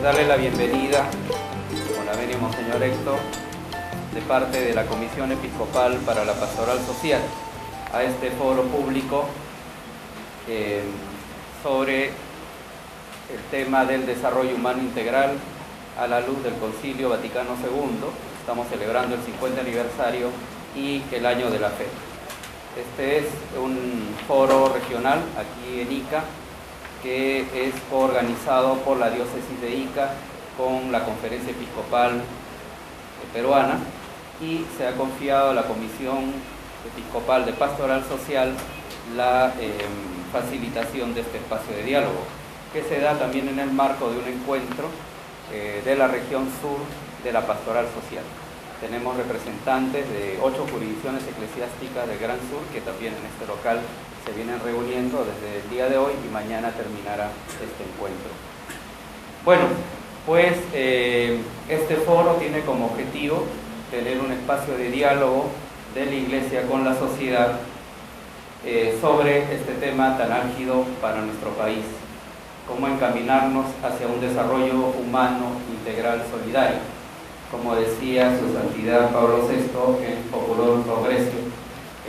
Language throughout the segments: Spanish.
darle la bienvenida, con la venia Monseñor Héctor, de parte de la Comisión Episcopal para la Pastoral Social, a este foro público sobre el tema del desarrollo humano integral a la luz del Concilio Vaticano II. Estamos celebrando el 50 aniversario y el Año de la Fe. Este es un foro regional aquí en Ica, que es coorganizado por la diócesis de Ica con la Conferencia Episcopal Peruana, y se ha confiado a la Comisión Episcopal de Pastoral Social la facilitación de este espacio de diálogo, que se da también en el marco de un encuentro de la región sur de la Pastoral Social. Tenemos representantes de 8 jurisdicciones eclesiásticas del Gran Sur que también en este local se vienen reuniendo desde el día de hoy, y mañana terminará este encuentro. Bueno, pues este foro tiene como objetivo tener un espacio de diálogo de la Iglesia con la sociedad sobre este tema tan álgido para nuestro país: cómo encaminarnos hacia un desarrollo humano, integral, solidario. Como decía su Santidad Pablo VI en Populorum Progressio,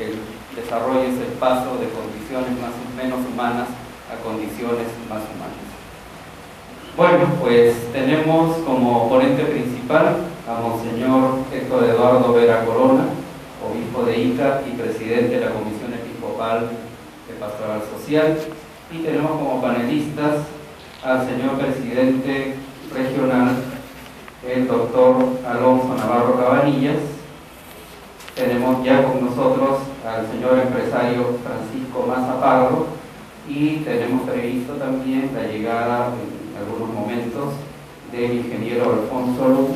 el desarrollo es el paso de condiciones más o menos humanas a condiciones más humanas. Bueno, pues tenemos como ponente principal a Monseñor Héctor Eduardo Vera Corona, obispo de Ica y presidente de la Comisión Episcopal de Pastoral Social, y tenemos como panelistas al señor presidente regional, el doctor Alonso Navarro Cabanillas. Tenemos ya con nosotros al señor empresario Francisco Maza Pardo, y tenemos previsto también la llegada en algunos momentos del ingeniero Alfonso Lu,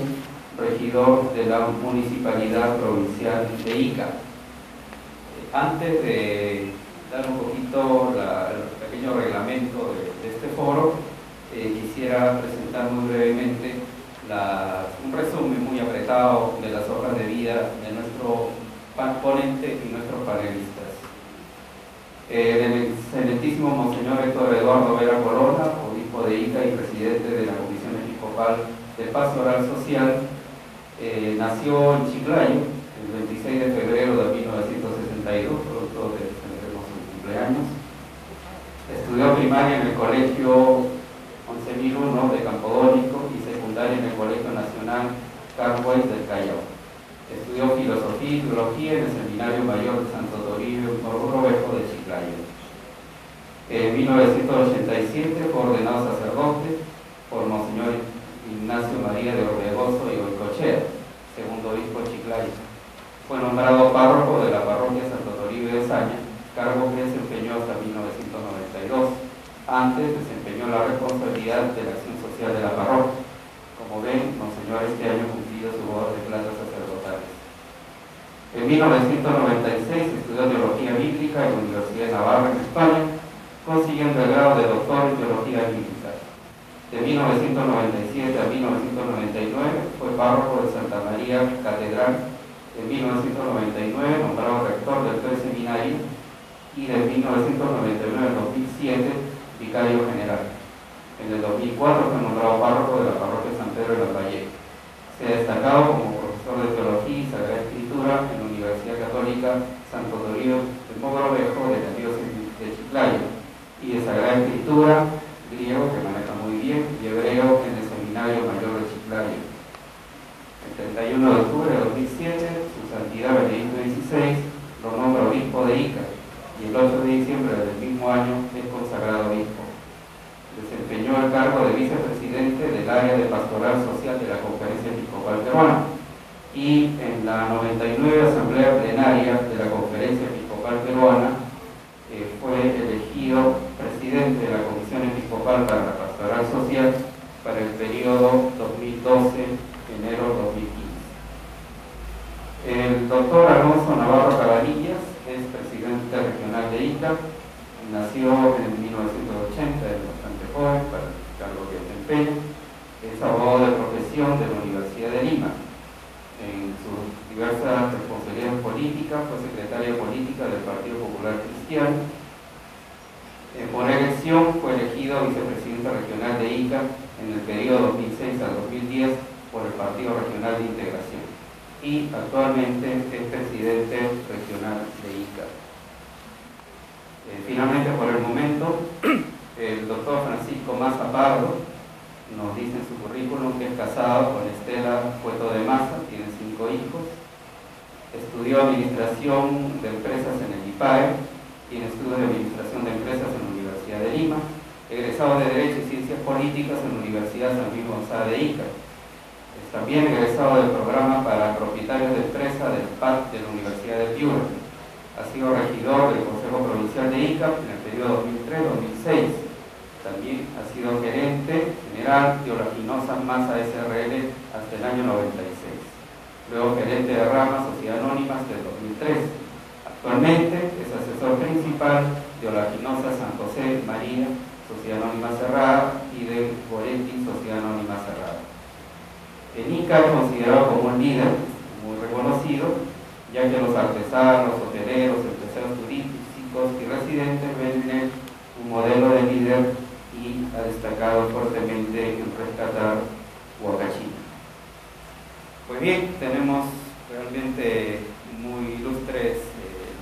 regidor de la Municipalidad Provincial de Ica. Antes de dar un poquito el pequeño reglamento de este foro, quisiera presentar muy brevemente un resumen muy apretado de las hojas de vida de nuestro ponente y nuestros panelistas. El excelentísimo Monseñor Héctor Eduardo Vera Corona, obispo de Ica y presidente de la Comisión Episcopal de Pastoral Social, nació en Chiclayo el 26 de febrero de 1962, producto de celebremos su cumpleaños. Estudió primaria en el Colegio 11.001 de Campodónico y secundaria en el Colegio Nacional Carl Weiss del Callao. Estudió filosofía y teología en el Seminario Mayor de Santo Toribio Mogrovejo de Chiclayo. En 1987 fue ordenado sacerdote por Monseñor Ignacio María de Orbegoso y Goicoechea, segundo obispo de Chiclayo. Fue nombrado párroco de la parroquia Santo Toribio de Saña, cargo que desempeñó hasta 1992. Antes desempeñó la responsabilidad de la acción social de la parroquia. Como ven, Monseñor este año ha cumplido su voz de plata sacerdotales. En 1996 estudió Teología Bíblica en la Universidad de Navarra, en España, consiguiendo el grado de doctor en Teología Bíblica. De 1997 a 1999 fue párroco de Santa María Catedral. En 1999 nombrado rector del Seminario, y de 1999 al 2007 vicario general. En el 2004 fue nombrado párroco de la parroquia San Pedro de Lambayeque. Se ha destacado como profesor de Teología y Sagrada Escritura en la Universidad Católica Santo Toribio de Mogrovejo de la diócesis de Chiclayo, y de Sagrada Escritura, griego, que maneja muy bien, y hebreo en el Seminario Mayor de Chiclayo. El 31 de octubre de 2007, su Santidad Benedicto XVI lo nombra obispo de Ica, y el 8 de diciembre del mismo año es consagrado obispo. Desempeñó el cargo de vicepresidente del área de Pastoral Social de la Conferencia Episcopal Peruana, y en la 99 Asamblea Plenaria de la Conferencia Episcopal Peruana fue elegido presidente de la Comisión Episcopal para la Pastoral Social para el periodo 2012-enero 2015. El doctor Alonso Navarro Cabanillas es presidente regional de Ica. Nació en 1980, es bastante joven para el cargo que desempeña. Es abogado de profesión de la Universidad de Lima. En sus diversas responsabilidades políticas fue secretario política del Partido Popular Cristiano. Por elección fue elegido vicepresidente regional de Ica en el periodo 2006 Partido Regional de Integración y actualmente es presidente regional de ICA. Finalmente, por el momento, el doctor Francisco Massa Pardo nos dice en su currículum que es casado con Estela Cueto de Massa, tiene 5 hijos, estudió Administración de Empresas en el IPAE, tiene estudios de Administración de Empresas en la Universidad de Lima, egresado de Derecho y Ciencias Políticas en la Universidad San Luis Gonzaga de Ica. Es también egresado del programa para propietarios de empresa del PAC de la Universidad de Piura. Ha sido regidor del Consejo Provincial de Ica en el periodo 2003-2006. También ha sido gerente general de Oleaginosas Massa SRL hasta el año 96. Luego gerente de rama Sociedad Anónima hasta el 2003. Actualmente es asesor principal de Oleaginosas San José María, Sociedad Anónima Cerrada, y de Goretti, Sociedad Anónima Cerrada. En Ica es considerado como un líder muy reconocido, ya que los artesanos, hoteleros, empresarios turísticos y residentes ven en él un modelo de líder y ha destacado fuertemente en rescatar Huacachina. Pues bien, tenemos realmente muy ilustres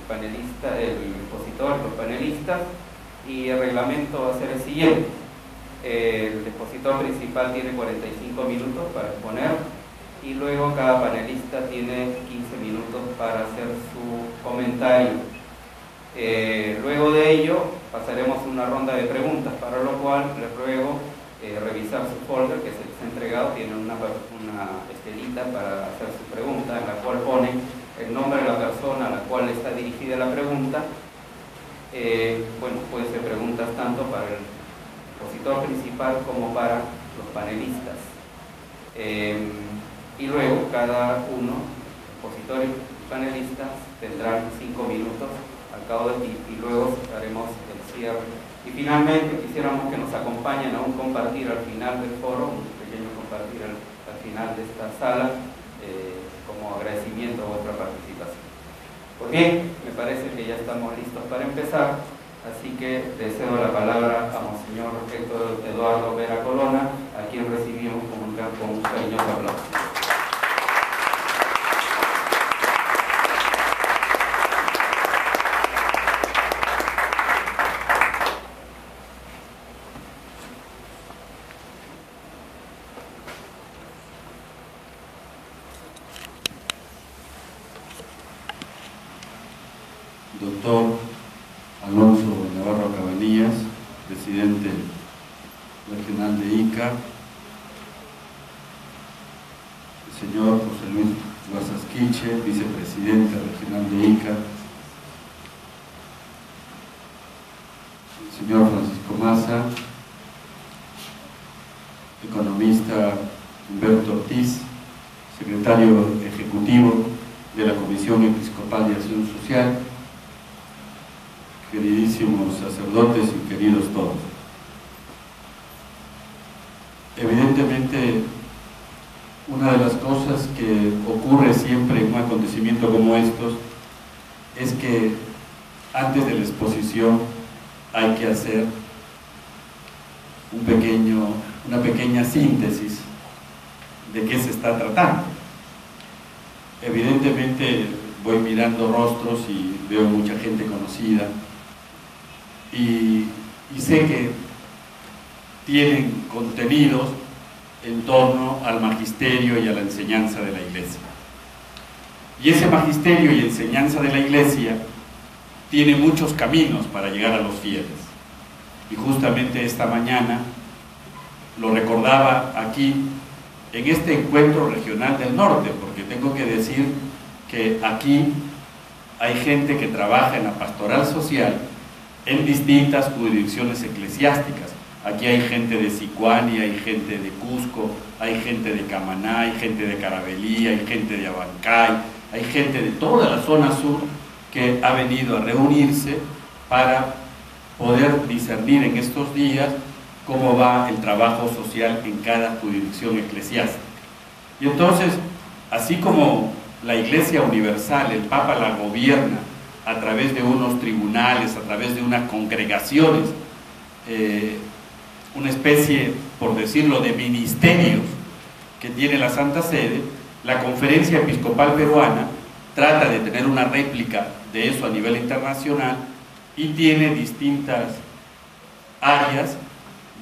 el expositor, los panelistas, y el reglamento va a ser el siguiente. El expositor principal tiene 45 minutos para exponer y luego cada panelista tiene 15 minutos para hacer su comentario. Luego de ello pasaremos una ronda de preguntas, para lo cual les ruego revisar su folder que se les ha entregado. Tienen una estelita para hacer su pregunta, en la cual pone el nombre de la persona a la cual está dirigida la pregunta. Bueno, puede ser preguntas tanto para el expositor principal como para los panelistas. Y luego cada uno, expositor y panelistas, tendrán 5 minutos al cabo del tiempo y luego haremos el cierre. Y finalmente quisiéramos que nos acompañen a un compartir al final del foro, un pequeño compartir al final de esta sala, como agradecimiento a vuestra participación. Pues bien, me parece que ya estamos listos para empezar, así que le cedo la palabra a Monseñor Héctor Eduardo Vera Colonna, a quien recibimos con un cariñoso aplauso. Doctor Alonso Navarro Cabanillas, presidente regional de ICA, el señor José Luis Guasasquiche, vicepresidente regional de ICA, el señor Francisco Massa, economista Humberto Ortiz, secretario ejecutivo de la Comisión Episcopal de Acción Social, queridísimos sacerdotes y queridos todos. Evidentemente, una de las cosas que ocurre siempre en un acontecimiento como estos es que antes de la exposición hay que hacer una pequeña síntesis de qué se está tratando. Evidentemente voy mirando rostros y veo mucha gente conocida y sé que tienen contenidos en torno al magisterio y a la enseñanza de la Iglesia. Y ese magisterio y enseñanza de la Iglesia tiene muchos caminos para llegar a los fieles. Y justamente esta mañana lo recordaba aquí en este encuentro regional del norte, porque tengo que decir que aquí hay gente que trabaja en la pastoral social en distintas jurisdicciones eclesiásticas. Aquí hay gente de Sicuani, hay gente de Cusco, hay gente de Camaná, hay gente de Carabelí, hay gente de Abancay, hay gente de toda la zona sur que ha venido a reunirse para poder discernir en estos días cómo va el trabajo social en cada jurisdicción eclesiástica. Y entonces, así como la Iglesia Universal, el Papa la gobierna a través de unos tribunales, a través de unas congregaciones, una especie, por decirlo, de ministerios que tiene la Santa Sede, la Conferencia Episcopal Peruana trata de tener una réplica de eso a nivel internacional y tiene distintas áreas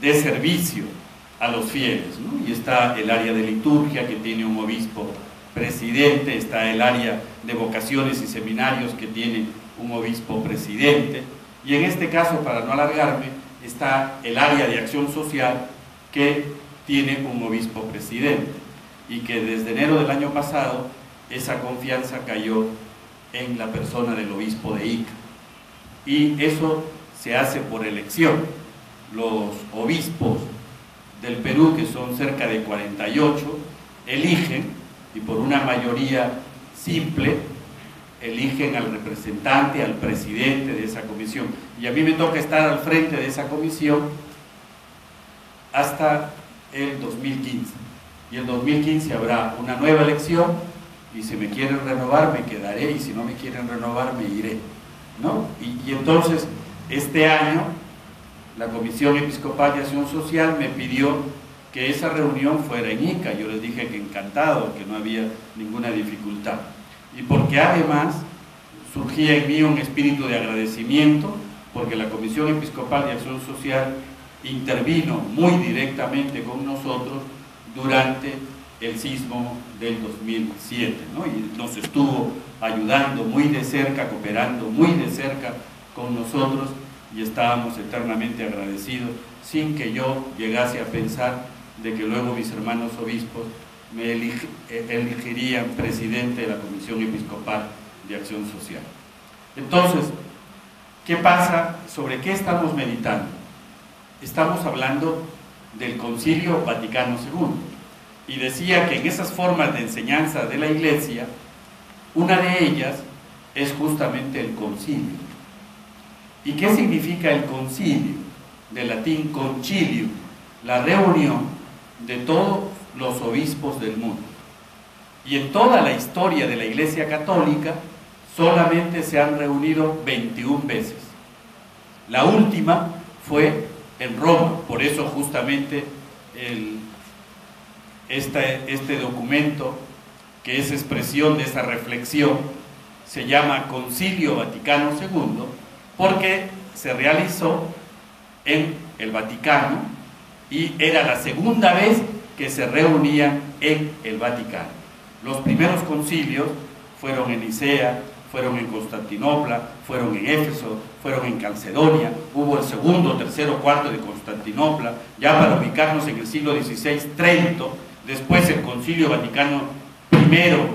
de servicio a los fieles, ¿no? Y está el área de liturgia, que tiene un obispo presidente, está el área de vocaciones y seminarios, que tiene un obispo presidente, y en este caso, para no alargarme, está el área de acción social, que tiene un obispo presidente, y que desde enero del año pasado esa confianza cayó en la persona del obispo de Ica, y eso se hace por elección. Los obispos del Perú, que son cerca de 48, eligen, y por una mayoría simple, eligen al representante, al presidente de esa comisión, y a mí me toca estar al frente de esa comisión hasta el 2015, y el 2015 habrá una nueva elección, y si me quieren renovar me quedaré, y si no me quieren renovar me iré, ¿no? Y entonces este año la Comisión Episcopal de Acción Social me pidió que esa reunión fuera en Ica. Yo les dije que encantado, que no había ninguna dificultad, y porque además surgía en mí un espíritu de agradecimiento, porque la Comisión Episcopal de Acción Social intervino muy directamente con nosotros durante el sismo del 2007, ¿no? Y nos estuvo ayudando muy de cerca, cooperando muy de cerca con nosotros, y estábamos eternamente agradecidos, sin que yo llegase a pensar de que luego mis hermanos obispos me elegirían presidente de la Comisión Episcopal de Acción Social. Entonces, ¿qué pasa? ¿Sobre qué estamos meditando? Estamos hablando del Concilio Vaticano II, y decía que en esas formas de enseñanza de la Iglesia, una de ellas es justamente el concilio. ¿Y qué significa el concilio? Del latín concilium, la reunión de todos los obispos del mundo. Y en toda la historia de la Iglesia Católica solamente se han reunido 21 veces. La última fue en Roma, por eso justamente este documento, que es expresión de esa reflexión, se llama Concilio Vaticano II, porque se realizó en el Vaticano y era la segunda vez que se reunían en el Vaticano. Los primeros concilios fueron en Nicea, fueron en Constantinopla, fueron en Éfeso, fueron en Calcedonia, hubo el segundo, tercero, cuarto de Constantinopla, ya para ubicarnos en el siglo XVI, Trento, después el Concilio Vaticano I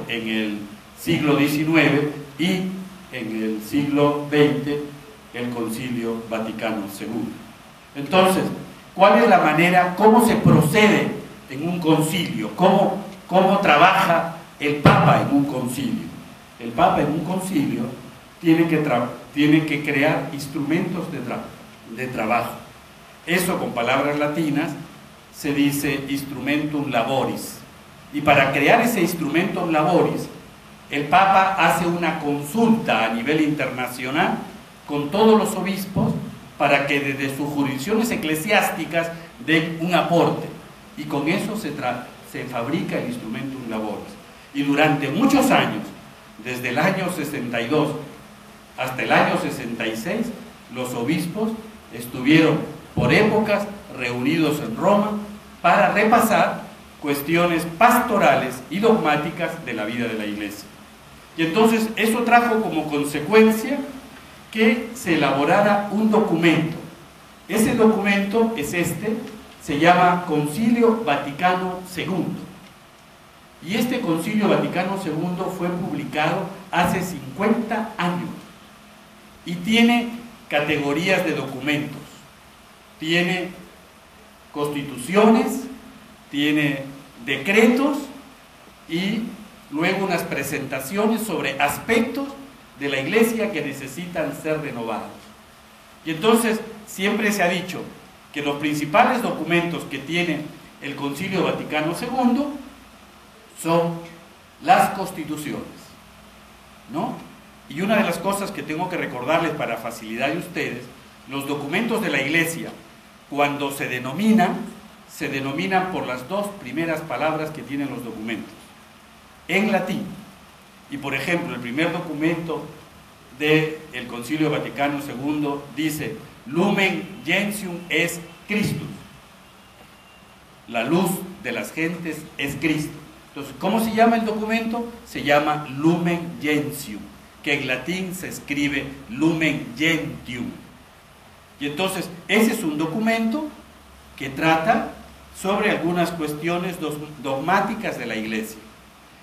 en el siglo XIX, y en el siglo XX el Concilio Vaticano II. Entonces, ¿cuál es la manera, cómo se procede en un concilio? ¿Cómo trabaja el Papa en un concilio? El Papa en un concilio tiene que crear instrumentos de trabajo. Eso, con palabras latinas, se dice instrumentum laboris. Y para crear ese instrumentum laboris, el Papa hace una consulta a nivel internacional con todos los obispos para que desde sus jurisdicciones eclesiásticas den un aporte, y con eso se fabrica el instrumentum laboris. Y durante muchos años, desde el año 62 hasta el año 66, los obispos estuvieron por épocas reunidos en Roma para repasar cuestiones pastorales y dogmáticas de la vida de la Iglesia. Y entonces eso trajo como consecuencia que se elaborara un documento. Ese documento es se llama Concilio Vaticano II. Y este Concilio Vaticano II fue publicado hace 50 años y tiene categorías de documentos. Tiene constituciones, tiene decretos y luego unas presentaciones sobre aspectos de la Iglesia que necesitan ser renovados. Y entonces siempre se ha dicho que los principales documentos que tiene el Concilio Vaticano II son las constituciones, ¿no? Y una de las cosas que tengo que recordarles para facilidad de ustedes, los documentos de la Iglesia, cuando se denominan, se denominan por las dos primeras palabras que tienen los documentos, en latín. Y por ejemplo, el primer documento del Concilio Vaticano II dice: Lumen Gentium es Christus. La luz de las gentes es Cristo. Entonces, ¿cómo se llama el documento? Se llama Lumen Gentium, que en latín se escribe Lumen Gentium. Y entonces, ese es un documento que trata sobre algunas cuestiones dogmáticas de la Iglesia.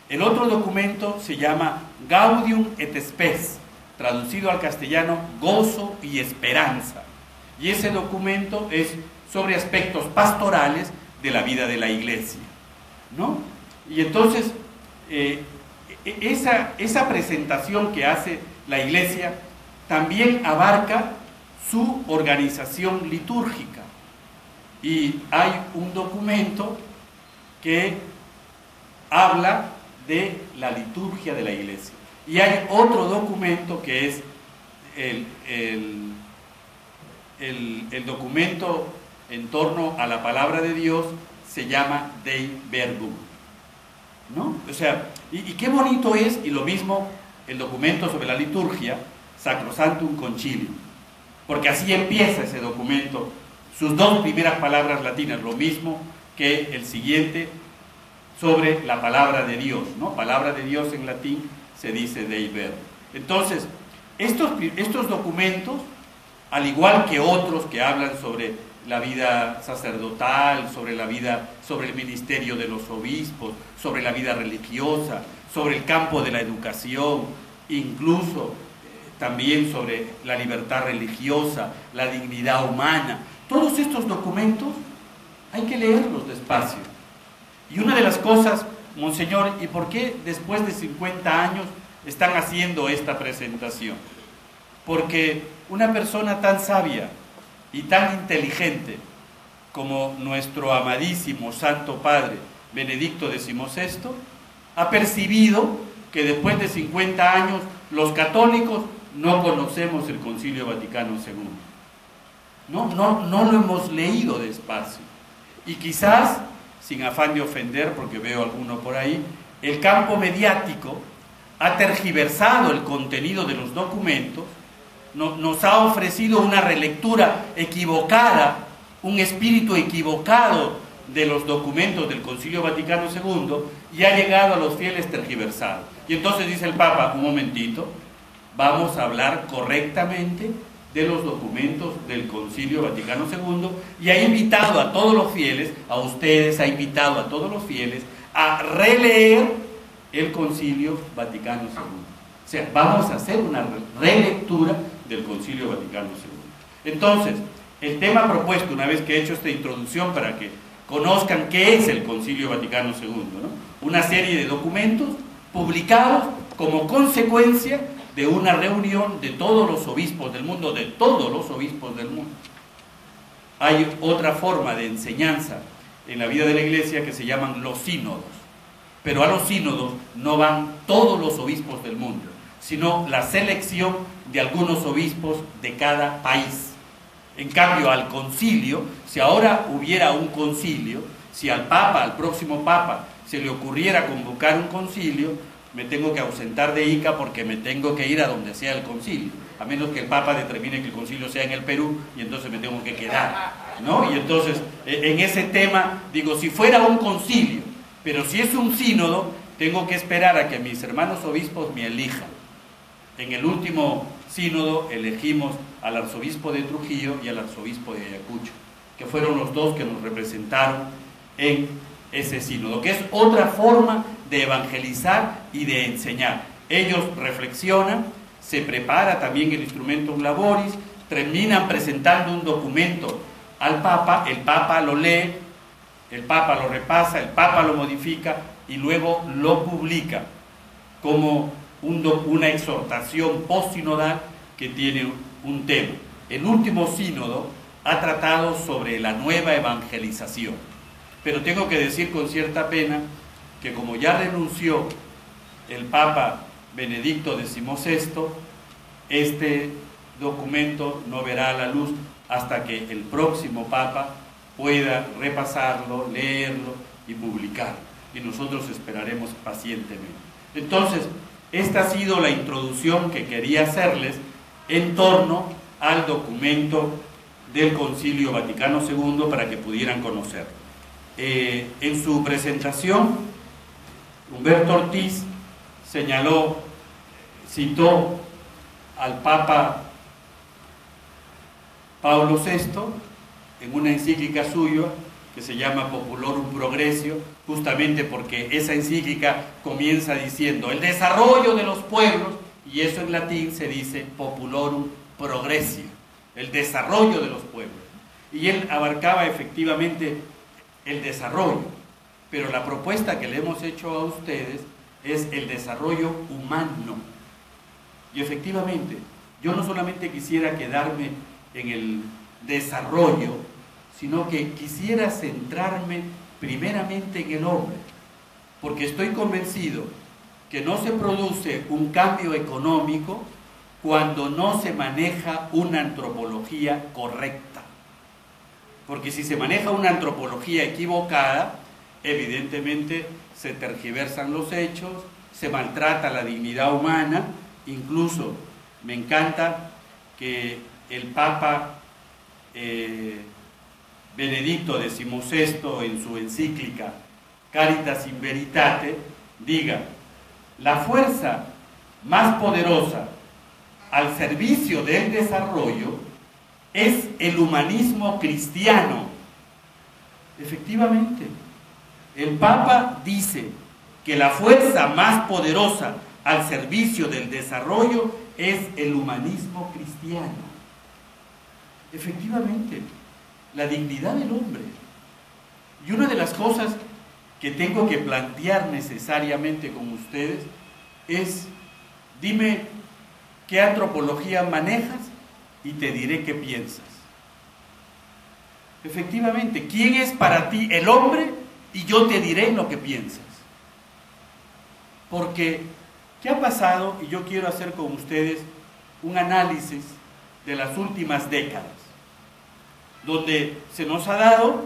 El otro documento se llama Gaudium et Spes, traducido al castellano Gozo y Esperanza. Y ese documento es sobre aspectos pastorales de la vida de la Iglesia, ¿no? Y entonces, esa presentación que hace la Iglesia también abarca su organización litúrgica. Y hay un documento que habla de la liturgia de la Iglesia. Y hay otro documento que es el documento en torno a la palabra de Dios, se llama Dei Verbum, ¿no? O sea, y qué bonito es, y lo mismo el documento sobre la liturgia, Sacrosanctum Concilium, porque así empieza ese documento, sus dos primeras palabras latinas, lo mismo que el siguiente sobre la palabra de Dios, ¿no? Palabra de Dios en latín se dice Dei Verbum. Entonces, estos documentos, al igual que otros que hablan sobre la vida sacerdotal, sobre el ministerio de los obispos, sobre la vida religiosa, sobre el campo de la educación, incluso también sobre la libertad religiosa, la dignidad humana. Todos estos documentos hay que leerlos despacio. Y una de las cosas, Monseñor, ¿y por qué después de 50 años están haciendo esta presentación? Porque una persona tan sabia y tan inteligente como nuestro amadísimo Santo Padre Benedicto XVI ha percibido que después de 50 años los católicos no conocemos el Concilio Vaticano II. No lo hemos leído despacio. Y quizás, sin afán de ofender, porque veo alguno por ahí, el campo mediático ha tergiversado el contenido de los documentos, nos ha ofrecido una relectura equivocada, un espíritu equivocado de los documentos del Concilio Vaticano II, y ha llegado a los fieles tergiversados. Y entonces dice el Papa: un momentito, vamos a hablar correctamente de los documentos del Concilio Vaticano II, y ha invitado a todos los fieles, a ustedes, ha invitado a todos los fieles a releer el Concilio Vaticano II. O sea, vamos a hacer una relectura del Concilio Vaticano II. Entonces, el tema propuesto, una vez que he hecho esta introducción para que conozcan qué es el Concilio Vaticano II, ¿no? Una serie de documentos publicados como consecuencia de una reunión de todos los obispos del mundo, Hay otra forma de enseñanza en la vida de la Iglesia que se llaman los sínodos, pero a los sínodos no van todos los obispos del mundo, sino la selección de algunos obispos de cada país. En cambio, al concilio, si ahora hubiera un concilio, si al próximo Papa, se le ocurriera convocar un concilio, me tengo que ausentar de Ica porque me tengo que ir a donde sea el concilio, a menos que el Papa determine que el concilio sea en el Perú, y entonces me tengo que quedar, ¿no? Y entonces, en ese tema, digo, si fuera un concilio, pero si es un sínodo, tengo que esperar a que mis hermanos obispos me elijan. En el último sínodo elegimos al arzobispo de Trujillo y al arzobispo de Ayacucho, que fueron los dos que nos representaron en ese sínodo, que es otra forma de evangelizar y de enseñar. Ellos reflexionan, se prepara también el instrumentum laboris, terminan presentando un documento al Papa, el Papa lo lee, el Papa lo repasa, el Papa lo modifica y luego lo publica como una exhortación postsinodal que tiene un tema. El último sínodo ha tratado sobre la nueva evangelización, pero tengo que decir con cierta pena que como ya renunció el Papa Benedicto XVI, este documento no verá la luz hasta que el próximo Papa pueda repasarlo, leerlo y publicarlo. Y nosotros esperaremos pacientemente. Entonces, esta ha sido la introducción que quería hacerles en torno al documento del Concilio Vaticano II para que pudieran conocerlo. En su presentación, Humberto Ortiz citó al Papa Pablo VI en una encíclica suya que se llama Populorum Progressio, justamente porque esa encíclica comienza diciendo el desarrollo de los pueblos, y eso en latín se dice Populorum Progressio, el desarrollo de los pueblos. Y él abarcaba efectivamente el desarrollo, pero la propuesta que le hemos hecho a ustedes es el desarrollo humano. Y efectivamente, yo no solamente quisiera quedarme en el desarrollo, sino que quisiera centrarme primeramente en el hombre, porque estoy convencido que no se produce un cambio económico cuando no se maneja una antropología correcta. Porque si se maneja una antropología equivocada, evidentemente se tergiversan los hechos, se maltrata la dignidad humana. Incluso me encanta que el Papa Benedicto XVI en su encíclica Caritas in Veritate diga: la fuerza más poderosa al servicio del desarrollo es el humanismo cristiano. Efectivamente, el Papa dice que la fuerza más poderosa al servicio del desarrollo es el humanismo cristiano. Efectivamente, la dignidad del hombre. Y una de las cosas que tengo que plantear necesariamente con ustedes es: dime qué antropología manejas y te diré qué piensas. Efectivamente, ¿quién es para ti el hombre? Y yo te diré lo que piensas. Porque, ¿qué ha pasado? Y yo quiero hacer con ustedes un análisis de las últimas décadas, donde se nos ha dado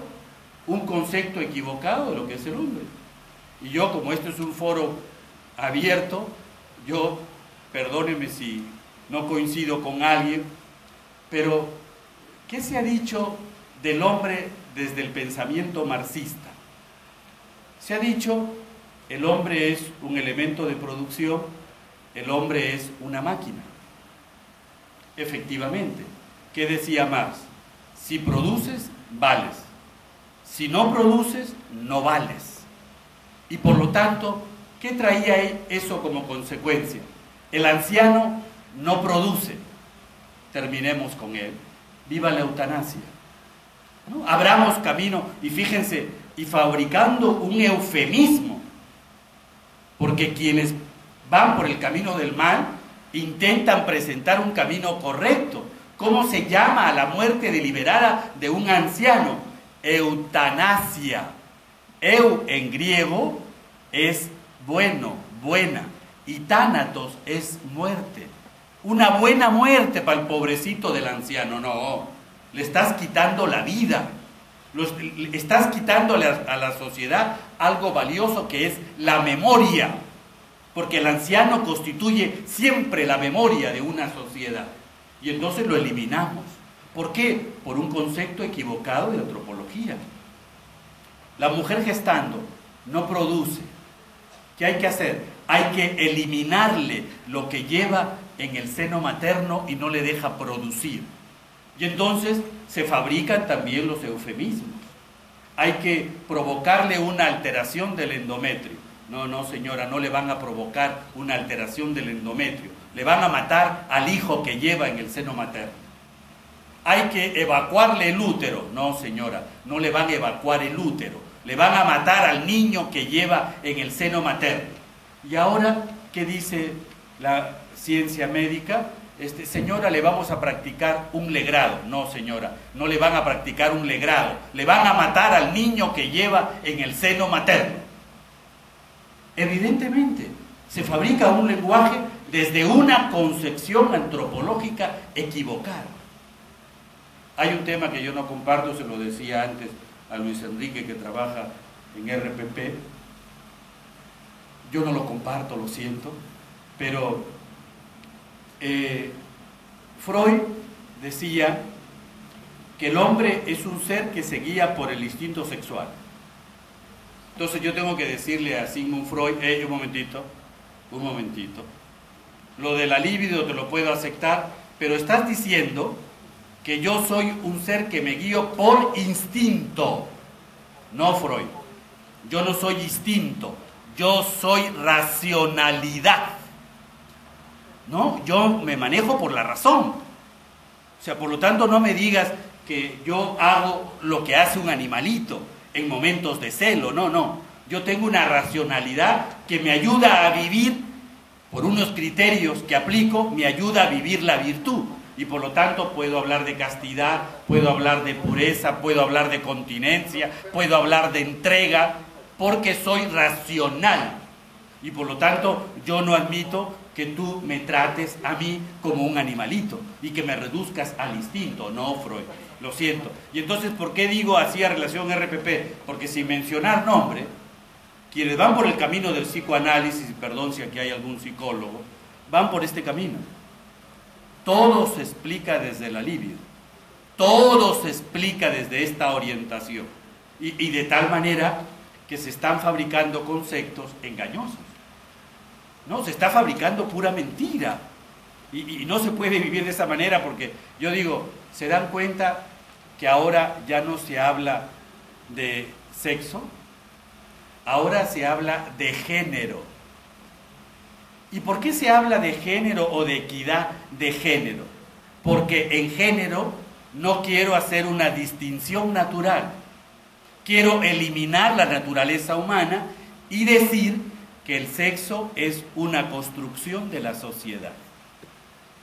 un concepto equivocado de lo que es el hombre. Y yo, como este es un foro abierto, yo, perdónenme si no coincido con alguien, pero ¿qué se ha dicho del hombre desde el pensamiento marxista? Se ha dicho: el hombre es un elemento de producción, el hombre es una máquina. Efectivamente, ¿qué decía Marx? Si produces, vales. Si no produces, no vales. Y por lo tanto, ¿qué traía eso como consecuencia? El anciano no produce. Terminemos con él. Viva la eutanasia, ¿no? Abramos camino, y fíjense, y fabricando un eufemismo, porque quienes van por el camino del mal intentan presentar un camino correcto. ¿Cómo se llama a la muerte deliberada de un anciano? Eutanasia. Eu en griego es bueno, buena, y tánatos es muerte. Una buena muerte para el pobrecito del anciano. No, le estás quitando la vida, estás quitándole a la sociedad algo valioso, que es la memoria, porque el anciano constituye siempre la memoria de una sociedad, y entonces lo eliminamos. ¿Por qué? Por un concepto equivocado de antropología. La mujer gestando no produce. ¿Qué hay que hacer? Hay que eliminarle lo que lleva en el seno materno y no le deja producir. Y entonces se fabrican también los eufemismos. Hay que provocarle una alteración del endometrio. No, señora, no le van a provocar una alteración del endometrio. Le van a matar al hijo que lleva en el seno materno. Hay que evacuarle el útero. No, señora, no le van a evacuar el útero. Le van a matar al niño que lleva en el seno materno. Y ahora, ¿qué dice la ciencia médica? Señora, le vamos a practicar un legrado. No, señora, no le van a practicar un legrado. Le van a matar al niño que lleva en el seno materno. Evidentemente, se fabrica un lenguaje desde una concepción antropológica equivocada. Hay un tema que yo no comparto, se lo decía antes a Luis Enrique, que trabaja en RPP. Yo no lo comparto, lo siento, pero Freud decía que el hombre es un ser que se guía por el instinto sexual. Entonces yo tengo que decirle a Sigmund Freud, un momentito, lo de la libido te lo puedo aceptar, pero estás diciendo que yo soy un ser que me guío por instinto. No, Freud, yo no soy instinto, yo soy racionalidad. No, yo me manejo por la razón. O sea, por lo tanto no me digas que yo hago lo que hace un animalito en momentos de celo, no. Yo tengo una racionalidad que me ayuda a vivir, por unos criterios que aplico, me ayuda a vivir la virtud. Y por lo tanto puedo hablar de castidad, puedo hablar de pureza, puedo hablar de continencia, puedo hablar de entrega, porque soy racional. Y por lo tanto yo no admito que tú me trates a mí como un animalito y que me reduzcas al instinto. No, Freud, lo siento. Y entonces, ¿por qué digo así a relación RPP? Porque sin mencionar nombre, quienes van por el camino del psicoanálisis, y perdón si aquí hay algún psicólogo, van por este camino. Todo se explica desde la libido, todo se explica desde esta orientación, y de tal manera que se están fabricando conceptos engañosos. No, se está fabricando pura mentira, y no se puede vivir de esa manera, porque yo digo, ¿se dan cuenta que ahora ya no se habla de sexo? Ahora se habla de género. ¿Y por qué se habla de género o de equidad de género? Porque en género no quiero hacer una distinción natural. Quiero eliminar la naturaleza humana y decir que el sexo es una construcción de la sociedad.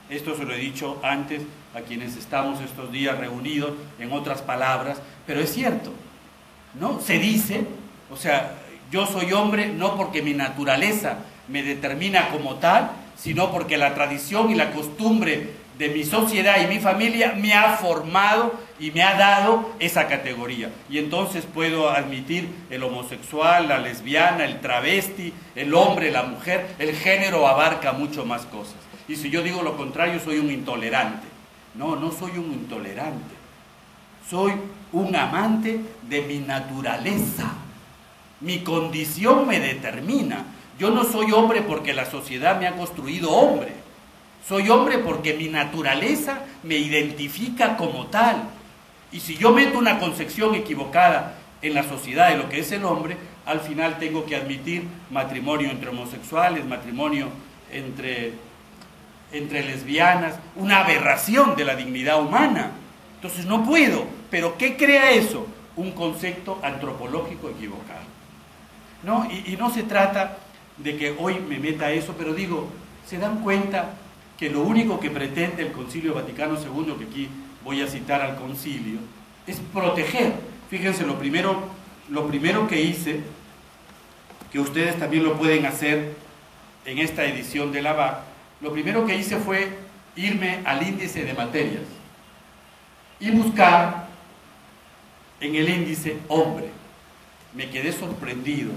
Esto se lo he dicho antes a quienes estamos estos días reunidos, en otras palabras, pero es cierto, ¿no? Se dice, o sea, yo soy hombre no porque mi naturaleza me determina como tal, sino porque la tradición y la costumbre de mi sociedad y mi familia me ha formado y me ha dado esa categoría. Y entonces puedo admitir el homosexual, la lesbiana, el travesti, el hombre, la mujer. El género abarca mucho más cosas. Y si yo digo lo contrario, soy un intolerante. No, no soy un intolerante. Soy un amante de mi naturaleza. Mi condición me determina. Yo no soy hombre porque la sociedad me ha construido hombre. Soy hombre porque mi naturaleza me identifica como tal. Y si yo meto una concepción equivocada en la sociedad de lo que es el hombre, al final tengo que admitir matrimonio entre homosexuales, matrimonio entre lesbianas, una aberración de la dignidad humana. Entonces no puedo. ¿Pero qué crea eso? Un concepto antropológico equivocado. ¿No? Y no se trata de que hoy me meta eso, pero digo, ¿se dan cuenta que lo único que pretende el Concilio Vaticano II, que aquí voy a citar al concilio, es proteger? Fíjense, lo primero que hice, que ustedes también lo pueden hacer en esta edición de la VAC, lo primero que hice fue irme al índice de materias y buscar en el índice hombre. Me quedé sorprendido,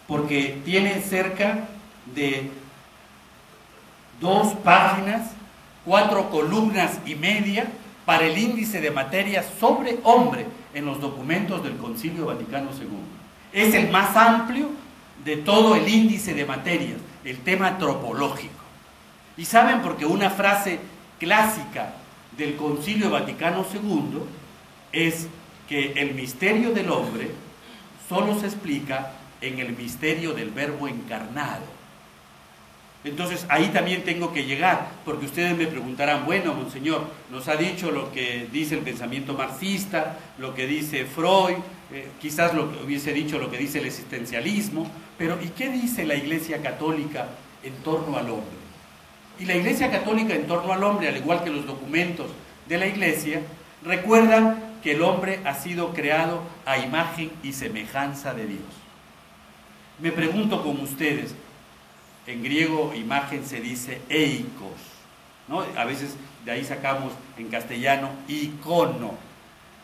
porque tiene cerca de 2 páginas, 4 columnas y media para el índice de materias sobre hombre en los documentos del Concilio Vaticano II. Es el más amplio de todo el índice de materias, el tema antropológico. Y saben, porque una frase clásica del Concilio Vaticano II es que el misterio del hombre solo se explica en el misterio del Verbo encarnado. Entonces ahí también tengo que llegar, porque ustedes me preguntarán, bueno, monseñor, nos ha dicho lo que dice el pensamiento marxista, lo que dice Freud, quizás lo que hubiese dicho lo que dice el existencialismo, pero ¿y qué dice la Iglesia Católica en torno al hombre? Y la Iglesia Católica en torno al hombre, al igual que los documentos de la Iglesia, recuerdan que el hombre ha sido creado a imagen y semejanza de Dios. Me pregunto con ustedes, en griego imagen se dice eikos, ¿no? A veces de ahí sacamos en castellano icono,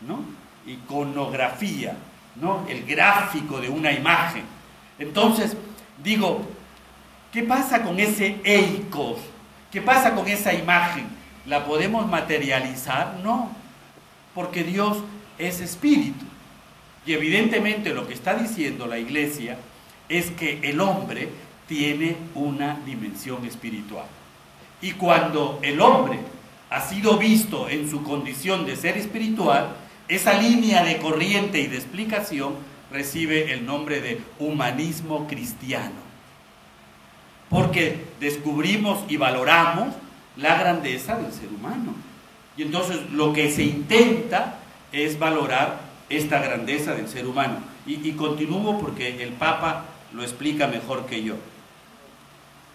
¿no? Iconografía, ¿no? El gráfico de una imagen. Entonces, digo, ¿qué pasa con ese eikos? ¿Qué pasa con esa imagen? ¿La podemos materializar? No, porque Dios es espíritu. Y evidentemente lo que está diciendo la Iglesia es que el hombre tiene una dimensión espiritual. Y cuando el hombre ha sido visto en su condición de ser espiritual, esa línea de corriente y de explicación recibe el nombre de humanismo cristiano. Porque descubrimos y valoramos la grandeza del ser humano. Y entonces lo que se intenta es valorar esta grandeza del ser humano. Y continúo porque el Papa lo explica mejor que yo.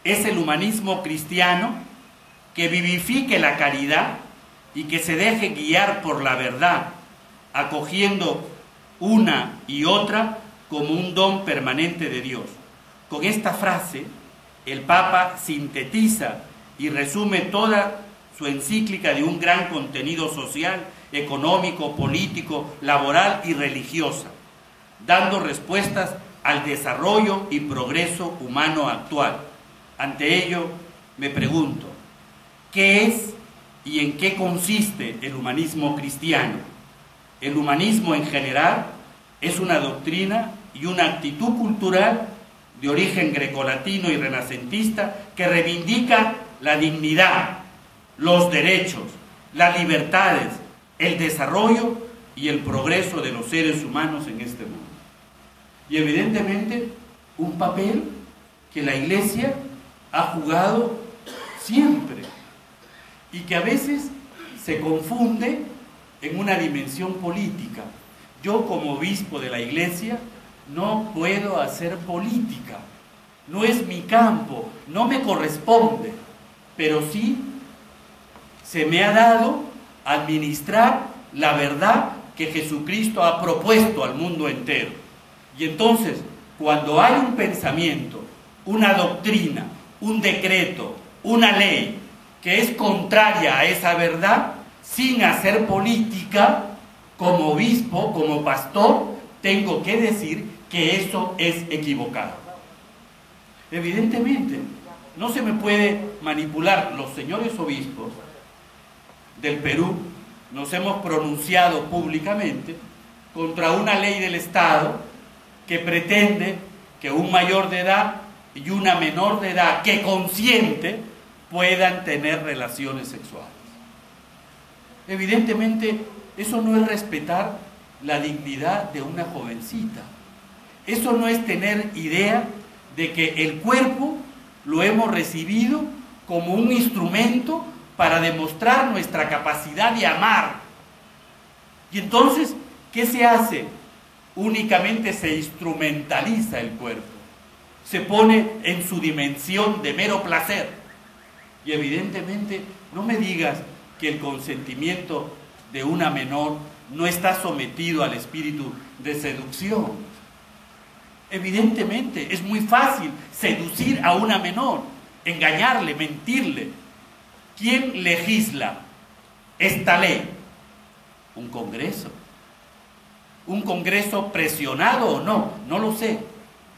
Es el humanismo cristiano que vivifique la caridad y que se deje guiar por la verdad, acogiendo una y otra como un don permanente de Dios. Con esta frase, el Papa sintetiza y resume toda su encíclica de un gran contenido social, económico, político, laboral y religiosa, dando respuestas al desarrollo y progreso humano actual. Ante ello, me pregunto, ¿qué es y en qué consiste el humanismo cristiano? El humanismo en general es una doctrina y una actitud cultural de origen grecolatino y renacentista que reivindica la dignidad, los derechos, las libertades, el desarrollo y el progreso de los seres humanos en este mundo. Y evidentemente un papel que la Iglesia ha jugado siempre y que a veces se confunde en una dimensión política. Yo como obispo de la Iglesia no puedo hacer política, no es mi campo, no me corresponde, pero sí se me ha dado administrar la verdad que Jesucristo ha propuesto al mundo entero. Y entonces, cuando hay un pensamiento, una doctrina, un decreto, una ley que es contraria a esa verdad, sin hacer política, como obispo, como pastor, tengo que decir que eso es equivocado. Evidentemente, no se me puede manipular. Los señores obispos del Perú nos hemos pronunciado públicamente contra una ley del Estado que pretende que un mayor de edad y una menor de edad que consiente puedan tener relaciones sexuales. Evidentemente, eso no es respetar la dignidad de una jovencita. Eso no es tener idea de que el cuerpo lo hemos recibido como un instrumento para demostrar nuestra capacidad de amar. Y entonces, ¿qué se hace? Únicamente se instrumentaliza el cuerpo, se pone en su dimensión de mero placer. Y evidentemente, no me digas que el consentimiento de una menor no está sometido al espíritu de seducción. Evidentemente, es muy fácil seducir a una menor, engañarle, mentirle. ¿Quién legisla esta ley? Un Congreso. ¿Un Congreso presionado o no? No lo sé.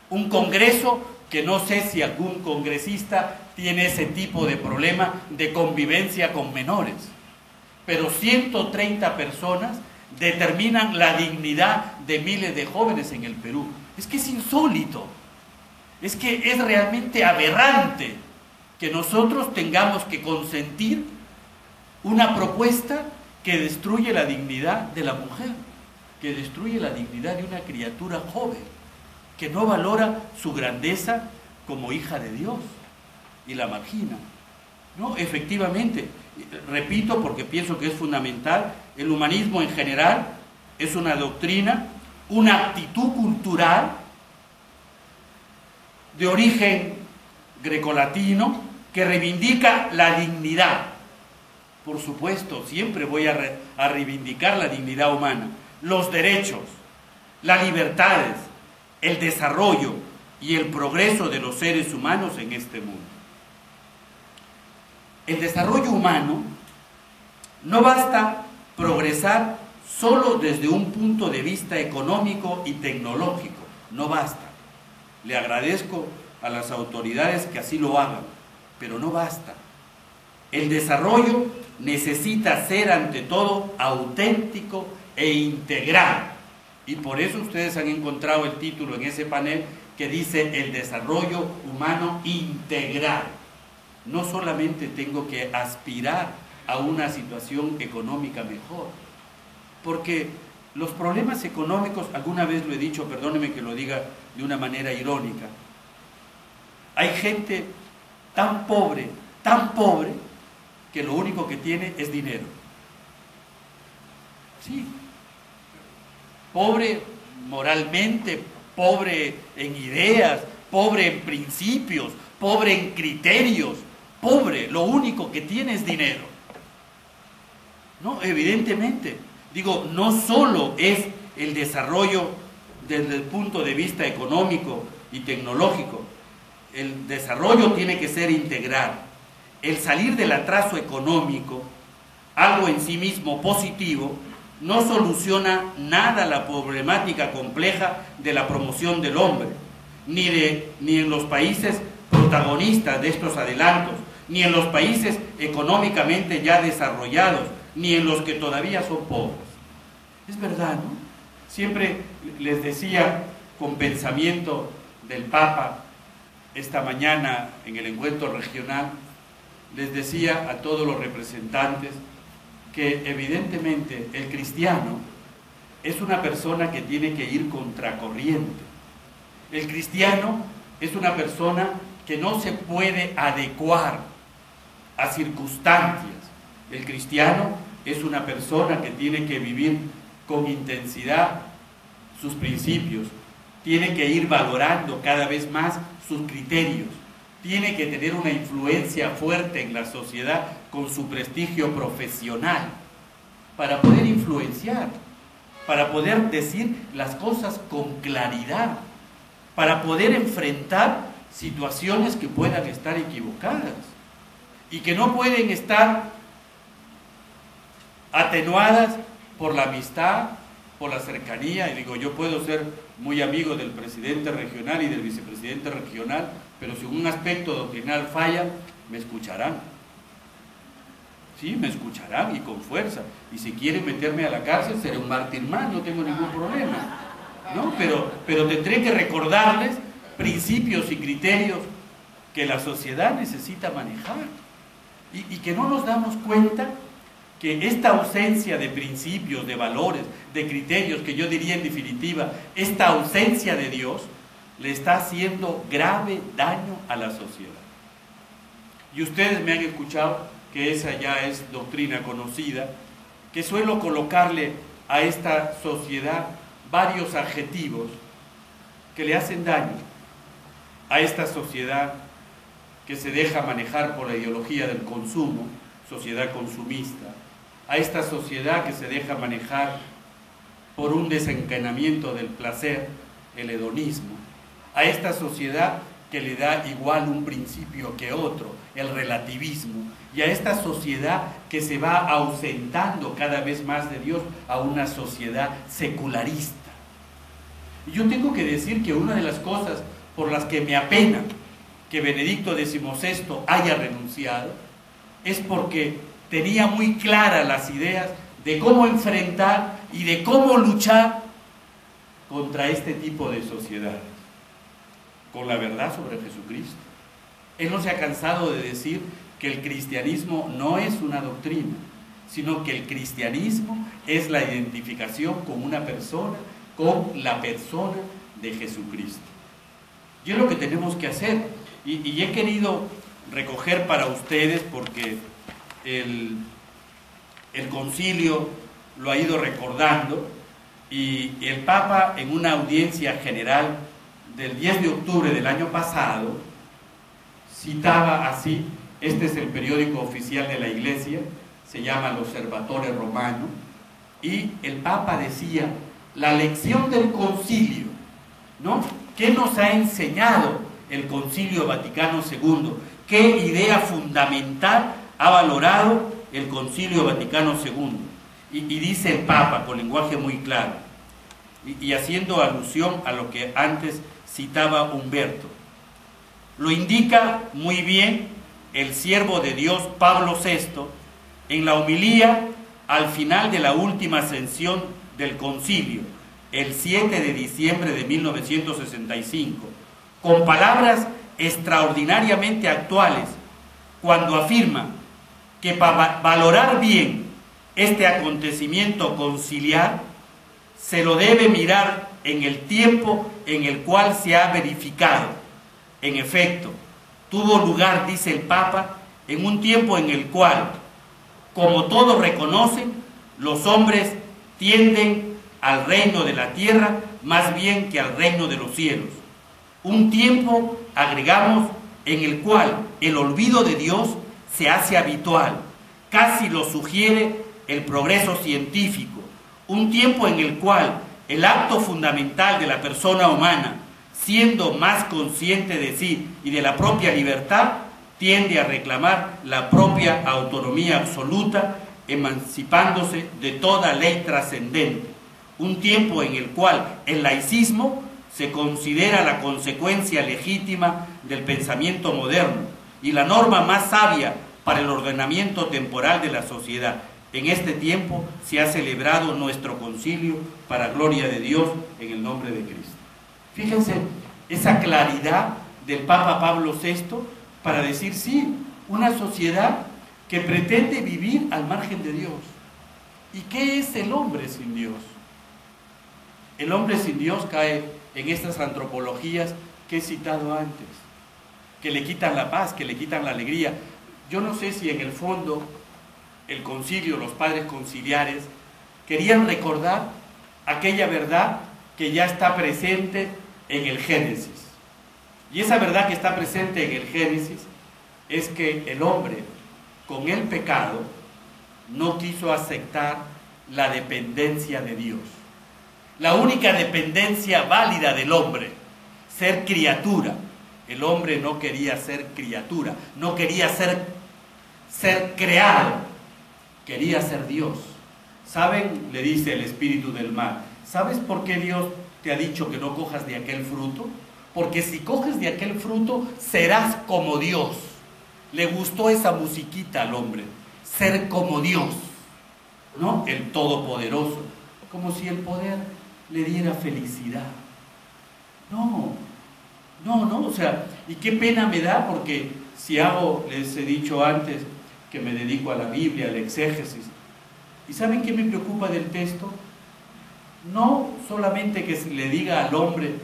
Un Congreso que no sé si algún congresista tiene ese tipo de problema de convivencia con menores. Pero 130 personas determinan la dignidad de miles de jóvenes en el Perú. Es que es insólito, es que es realmente aberrante que nosotros tengamos que consentir una propuesta que destruye la dignidad de la mujer, que destruye la dignidad de una criatura joven, que no valora su grandeza como hija de Dios y la margina. No, efectivamente, repito porque pienso que es fundamental, el humanismo en general es una doctrina, una actitud cultural de origen grecolatino que reivindica la dignidad. Por supuesto, siempre voy a reivindicar la dignidad humana, los derechos, las libertades, el desarrollo y el progreso de los seres humanos en este mundo. El desarrollo humano No basta progresar solo desde un punto de vista económico y tecnológico, no basta. Le agradezco a las autoridades que así lo hagan, pero no basta. El desarrollo necesita ser ante todo auténtico e integral. Y por eso ustedes han encontrado el título en ese panel que dice el desarrollo humano integral. No solamente tengo que aspirar a una situación económica mejor, porque los problemas económicos, alguna vez lo he dicho, perdónenme que lo diga de una manera irónica, hay gente tan pobre, que lo único que tiene es dinero. Sí, pobre moralmente, pobre en ideas, pobre en principios, pobre en criterios, pobre, lo único que tiene es dinero. No, evidentemente, digo, no solo es el desarrollo desde el punto de vista económico y tecnológico, el desarrollo tiene que ser integral. El salir del atraso económico, algo en sí mismo positivo, no soluciona nada la problemática compleja de la promoción del hombre, ni en los países protagonistas de estos adelantos, ni en los países económicamente ya desarrollados, ni en los que todavía son pobres. Es verdad, ¿no? Siempre les decía, con pensamiento del Papa, esta mañana en el encuentro regional, les decía a todos los representantes que evidentemente el cristiano es una persona que tiene que ir contracorriente. El cristiano es una persona que no se puede adecuar a circunstancias. El cristiano es una persona que tiene que vivir con intensidad sus principios, tiene que ir valorando cada vez más sus criterios, tiene que tener una influencia fuerte en la sociedad con su prestigio profesional para poder influenciar, para poder decir las cosas con claridad, para poder enfrentar situaciones que puedan estar equivocadas y que no pueden estar atenuadas por la amistad, por la cercanía. Y digo, yo puedo ser muy amigo del presidente regional y del vicepresidente regional, pero si un aspecto doctrinal falla, me escucharán. Sí, me escucharán y con fuerza. Y si quieren meterme a la cárcel, seré un mártir más, no tengo ningún problema, ¿no? Pero tendré que recordarles principios y criterios que la sociedad necesita manejar. Y que no nos damos cuenta que esta ausencia de principios, de valores, de criterios, que yo diría en definitiva, esta ausencia de Dios, le está haciendo grave daño a la sociedad. Y ustedes me han escuchado que esa ya es doctrina conocida, que suelo colocarle a esta sociedad varios adjetivos que le hacen daño a esta sociedad que se deja manejar por la ideología del consumo, sociedad consumista, a esta sociedad que se deja manejar por un desencadenamiento del placer, el hedonismo, a esta sociedad que le da igual un principio que otro, el relativismo, y a esta sociedad que se va ausentando cada vez más de Dios a una sociedad secularista. Y yo tengo que decir que una de las cosas por las que me apena que Benedicto XVI haya renunciado es porque tenía muy claras las ideas de cómo enfrentar y de cómo luchar contra este tipo de sociedades, con la verdad sobre Jesucristo. Él no se ha cansado de decir que el cristianismo no es una doctrina, sino que el cristianismo es la identificación con una persona, con la persona de Jesucristo. Y es lo que tenemos que hacer. Y he querido recoger para ustedes, porque el concilio lo ha ido recordando, y el Papa, en una audiencia general del 10 de octubre del año pasado, citaba así, este es el periódico oficial de la Iglesia, se llama l'Osservatore Romano, y el Papa decía, la lección del concilio, ¿no? ¿Qué nos ha enseñado el Concilio Vaticano II? ¿Qué idea fundamental ha valorado el Concilio Vaticano II. Y dice el Papa con lenguaje muy claro, y haciendo alusión a lo que antes citaba Humberto. Lo indica muy bien el siervo de Dios Pablo VI en la homilía al final de la última sesión del concilio, el 7 de diciembre de 1965, con palabras extraordinariamente actuales, cuando afirma que para valorar bien este acontecimiento conciliar, se lo debe mirar en el tiempo en el cual se ha verificado. En efecto, tuvo lugar, dice el Papa, en un tiempo en el cual, como todos reconocen, los hombres tienden al reino de la tierra más bien que al reino de los cielos. Un tiempo, agregamos, en el cual el olvido de Dios se hace habitual, casi lo sugiere el progreso científico. Un tiempo en el cual el acto fundamental de la persona humana, siendo más consciente de sí y de la propia libertad, tiende a reclamar la propia autonomía absoluta, emancipándose de toda ley trascendente. Un tiempo en el cual el laicismo se considera la consecuencia legítima del pensamiento moderno y la norma más sabia para el ordenamiento temporal de la sociedad. En este tiempo se ha celebrado nuestro concilio para gloria de Dios en el nombre de Cristo. Fíjense esa claridad del Papa Pablo VI para decir sí, una sociedad que pretende vivir al margen de Dios. ¿Y qué es el hombre sin Dios? El hombre sin Dios cae en estas antropologías que he citado antes, que le quitan la paz, que le quitan la alegría. Yo no sé si en el fondo el concilio, los padres conciliares, querían recordar aquella verdad que ya está presente en el Génesis. Y esa verdad que está presente en el Génesis es que el hombre, con el pecado, no quiso aceptar la dependencia de Dios. La única dependencia válida del hombre, ser criatura. El hombre no quería ser criatura, no quería ser creado, quería ser Dios. ¿Saben? Le dice el espíritu del mal. ¿Sabes por qué Dios te ha dicho que no cojas de aquel fruto? Porque si coges de aquel fruto, serás como Dios. Le gustó esa musiquita al hombre, ser como Dios, ¿no? El Todopoderoso, como si el poder le diera felicidad. No, o sea, y qué pena me da, porque si hago, les he dicho antes, que me dedico a la Biblia, al exégesis, ¿y saben qué me preocupa del texto? No solamente que se le diga al hombre,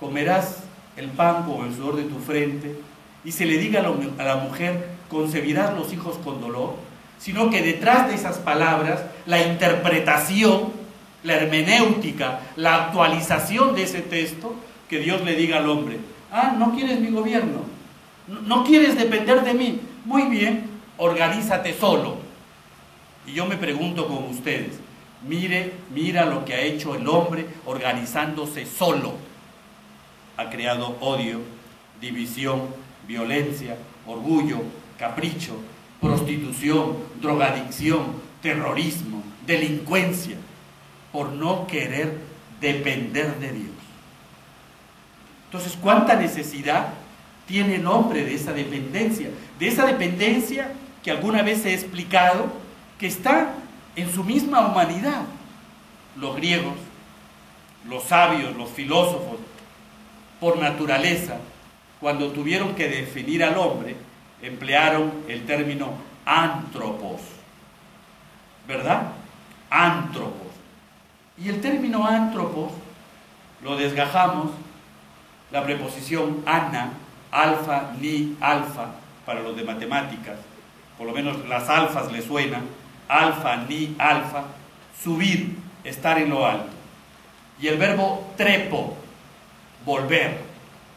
comerás el pan con el sudor de tu frente, y se le diga a la mujer, concebirás los hijos con dolor, sino que detrás de esas palabras, la interpretación, la hermenéutica, la actualización de ese texto, que Dios le diga al hombre, no quieres mi gobierno, no quieres depender de mí, muy bien, organízate solo. Y yo me pregunto con ustedes, mira lo que ha hecho el hombre organizándose solo. Ha creado odio, división, violencia, orgullo, capricho, prostitución, drogadicción, terrorismo, delincuencia, por no querer depender de Dios. Entonces, ¿cuánta necesidad tiene el hombre de esa dependencia? De esa dependencia que alguna vez he explicado, que está en su misma humanidad. Los griegos, los sabios, los filósofos, por naturaleza, cuando tuvieron que definir al hombre, emplearon el término antropos, ¿verdad? Antropos. Y el término antropos lo desgajamos, la preposición ana, alfa, ni, alfa, para los de matemáticas, por lo menos las alfas le suenan, alfa, ni, alfa, subir, estar en lo alto. Y el verbo trepo, volver,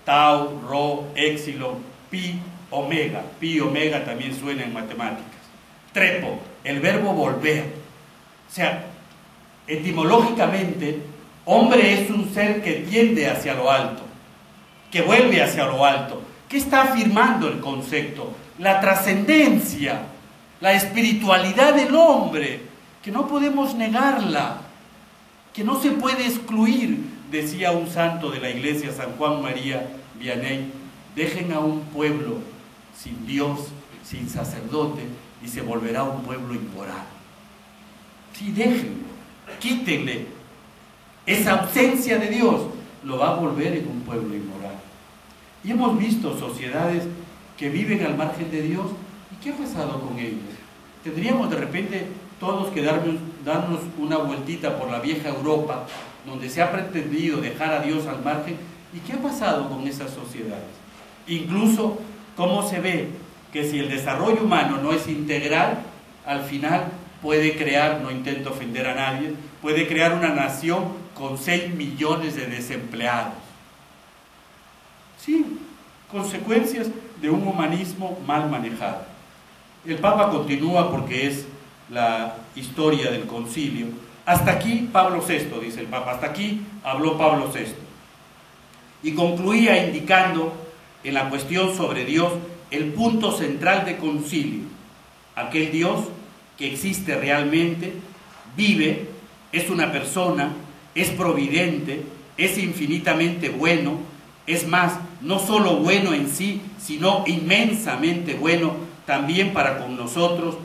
tau, rho, éxilo, pi, omega también suena en matemáticas. Trepo, el verbo volver. O sea, etimológicamente, hombre es un ser que tiende hacia lo alto, que vuelve hacia lo alto. ¿Qué está afirmando el concepto? La trascendencia, la espiritualidad del hombre, que no podemos negarla, que no se puede excluir. Decía un santo de la iglesia, San Juan María Vianney: dejen a un pueblo sin Dios, sin sacerdote, y se volverá un pueblo inmoral. Sí, déjenlo, quítenle esa ausencia de Dios, lo va a volver en un pueblo inmoral. Y hemos visto sociedades que viven al margen de Dios. ¿Y qué ha pasado con ellos? Tendríamos de repente todos que darnos una vueltita por la vieja Europa, donde se ha pretendido dejar a Dios al margen. ¿Y qué ha pasado con esas sociedades? Incluso cómo se ve que si el desarrollo humano no es integral, al final puede crear, no intento ofender a nadie, puede crear una nación con 6 millones de desempleados. Sí, consecuencias de un humanismo mal manejado. El Papa continúa, porque es la historia del concilio. Hasta aquí Pablo VI, dice el Papa, hasta aquí habló Pablo VI. Y concluía indicando en la cuestión sobre Dios el punto central del concilio: aquel Dios que existe realmente, vive, es una persona, es providente, es infinitamente bueno, es más, no solo bueno en sí, sino inmensamente bueno también para con nosotros.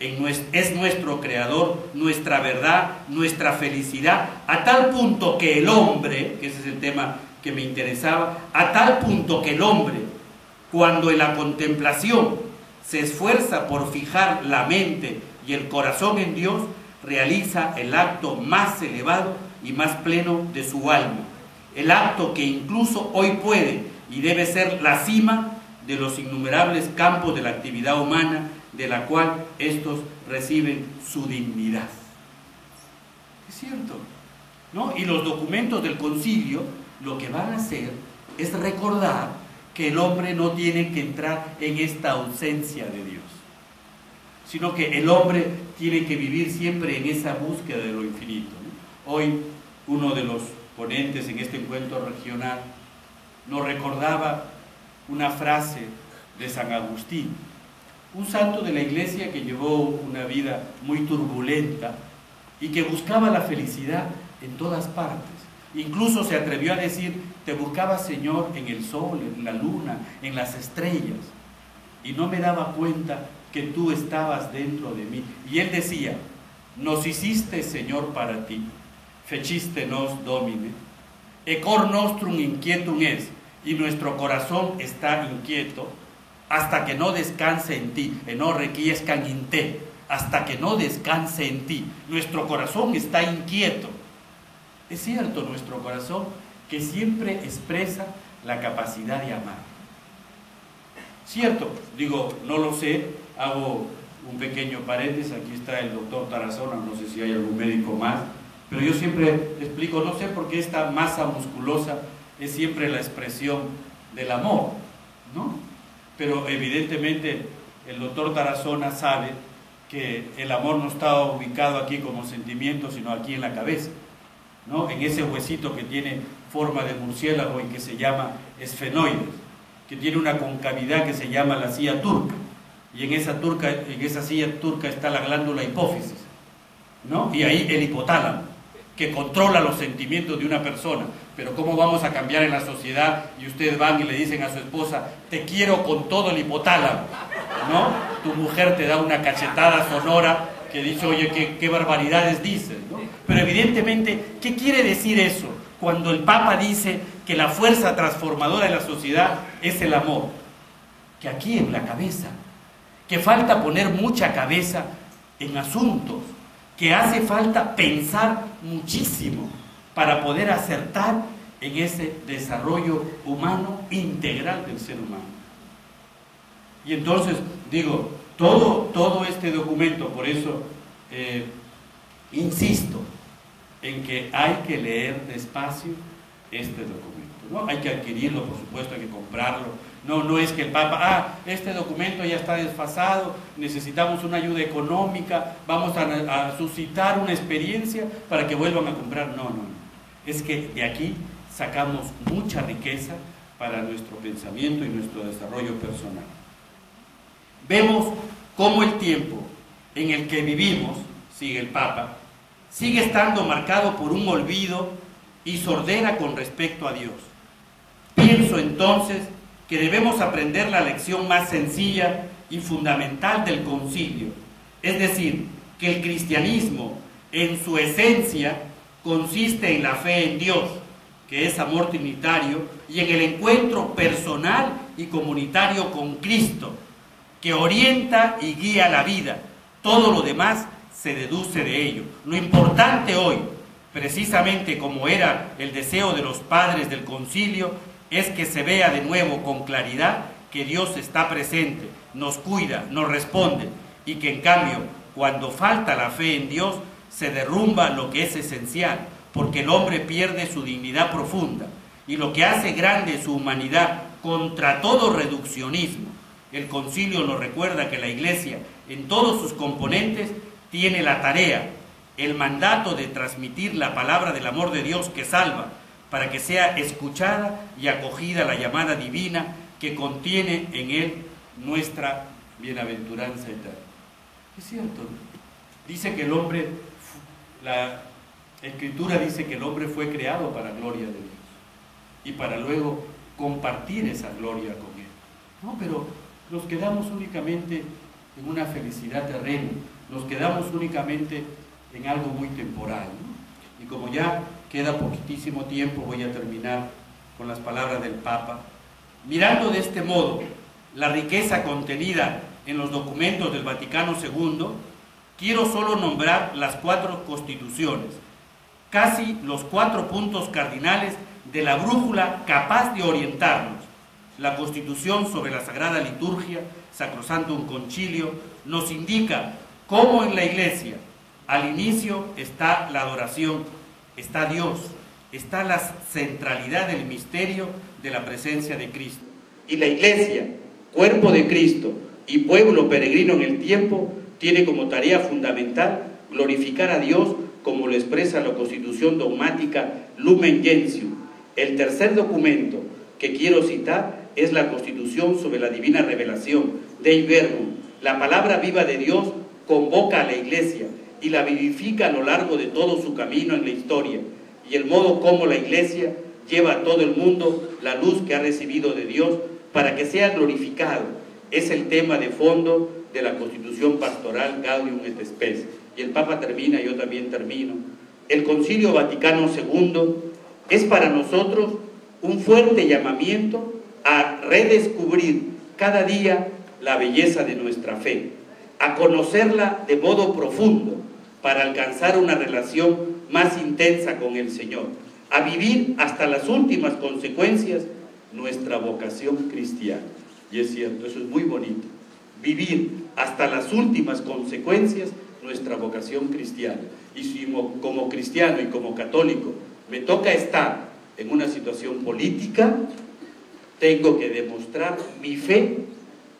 Es nuestro creador, nuestra verdad, nuestra felicidad, a tal punto que el hombre, que ese es el tema que me interesaba, a tal punto que el hombre, cuando en la contemplación se esfuerza por fijar la mente y el corazón en Dios, realiza el acto más elevado y más pleno de su alma, el acto que incluso hoy puede y debe ser la cima de los innumerables campos de la actividad humana, de la cual estos reciben su dignidad. Es cierto, ¿no? Y los documentos del concilio lo que van a hacer es recordar que el hombre no tiene que entrar en esta ausencia de Dios, sino que el hombre tiene que vivir siempre en esa búsqueda de lo infinito, ¿no? Hoy uno de los ponentes en este encuentro regional nos recordaba una frase de San Agustín, un santo de la iglesia que llevó una vida muy turbulenta y que buscaba la felicidad en todas partes. Incluso se atrevió a decir: te buscaba, Señor, en el sol, en la luna, en las estrellas, y no me daba cuenta que tú estabas dentro de mí. Y él decía: nos hiciste, Señor, para ti, feciste nos Domine, e cor nostrum inquietum es, y nuestro corazón está inquieto hasta que no descanse en ti, no requiescan in te, hasta que no descanse en ti. Nuestro corazón está inquieto. Es cierto, nuestro corazón que siempre expresa la capacidad de amar. Cierto, digo, no lo sé, hago un pequeño paréntesis, aquí está el doctor Tarazona, no sé si hay algún médico más, pero yo siempre explico, no sé por qué esta masa musculosa es siempre la expresión del amor, ¿no? Pero evidentemente el doctor Tarazona sabe que el amor no está ubicado aquí como sentimiento, sino aquí en la cabeza, ¿no? En ese huesito que tiene forma de murciélago y que se llama esfenoides, que tiene una concavidad que se llama la silla turca, y en esa silla turca está la glándula hipófisis, ¿no? Y ahí el hipotálamo, que controla los sentimientos de una persona. Pero ¿cómo vamos a cambiar en la sociedad y ustedes van y le dicen a su esposa: te quiero con todo el hipotálamo, ¿no? Tu mujer te da una cachetada sonora que dice: oye, qué barbaridades dices, ¿no? Pero evidentemente, ¿qué quiere decir eso? Cuando el Papa dice que la fuerza transformadora de la sociedad es el amor, que aquí en la cabeza, que falta poner mucha cabeza en asuntos, que hace falta pensar muchísimo para poder acertar en ese desarrollo humano integral del ser humano. Y entonces, digo, todo este documento, por eso insisto en que hay que leer despacio este documento, ¿no? Hay que adquirirlo, por supuesto, hay que comprarlo. No es que el Papa, este documento ya está desfasado, necesitamos una ayuda económica, vamos a suscitar una experiencia para que vuelvan a comprar. No. Es que de aquí sacamos mucha riqueza para nuestro pensamiento y nuestro desarrollo personal. Vemos cómo el tiempo en el que vivimos, sigue el Papa, sigue estando marcado por un olvido y sordera con respecto a Dios. Pienso entonces que debemos aprender la lección más sencilla y fundamental del concilio, es decir, que el cristianismo en su esencia consiste en la fe en Dios, que es amor trinitario, y en el encuentro personal y comunitario con Cristo, que orienta y guía la vida. Todo lo demás se deduce de ello. Lo importante hoy, precisamente como era el deseo de los padres del concilio, es que se vea de nuevo con claridad que Dios está presente, nos cuida, nos responde, y que en cambio, cuando falta la fe en Dios, se derrumba lo que es esencial, porque el hombre pierde su dignidad profunda, y lo que hace grande su humanidad contra todo reduccionismo. El concilio nos recuerda que la Iglesia, en todos sus componentes, tiene la tarea, el mandato de transmitir la palabra del amor de Dios que salva, para que sea escuchada y acogida la llamada divina que contiene en él nuestra bienaventuranza eterna. Es cierto, dice que el hombre, la Escritura dice que el hombre fue creado para gloria de Dios y para luego compartir esa gloria con él. No, pero nos quedamos únicamente en una felicidad terrena, nos quedamos únicamente en algo muy temporal, ¿no? Y como ya queda poquitísimo tiempo, voy a terminar con las palabras del Papa. Mirando de este modo la riqueza contenida en los documentos del Vaticano II, quiero solo nombrar las 4 constituciones, casi los 4 puntos cardinales de la brújula capaz de orientarnos. La Constitución sobre la Sagrada Liturgia, Sacrosanctum Concilio, nos indica cómo en la Iglesia al inicio está la adoración, está Dios, está la centralidad del misterio de la presencia de Cristo. Y la Iglesia, cuerpo de Cristo y pueblo peregrino en el tiempo, tiene como tarea fundamental glorificar a Dios como lo expresa la Constitución dogmática Lumen Gentium. El tercer documento que quiero citar es la Constitución sobre la Divina Revelación, Dei Verbum. La palabra viva de Dios convoca a la Iglesia y la vivifica a lo largo de todo su camino en la historia, y el modo como la Iglesia lleva a todo el mundo la luz que ha recibido de Dios para que sea glorificado. Es el tema de fondo de la Constitución Pastoral Gaudium et Spes. Y el Papa termina, yo también termino. El Concilio Vaticano II es para nosotros un fuerte llamamiento a redescubrir cada día la belleza de nuestra fe, a conocerla de modo profundo para alcanzar una relación más intensa con el Señor, a vivir hasta las últimas consecuencias nuestra vocación cristiana. Y es cierto, eso es muy bonito, vivir hasta las últimas consecuencias nuestra vocación cristiana. Y si como cristiano y como católico me toca estar en una situación política, tengo que demostrar mi fe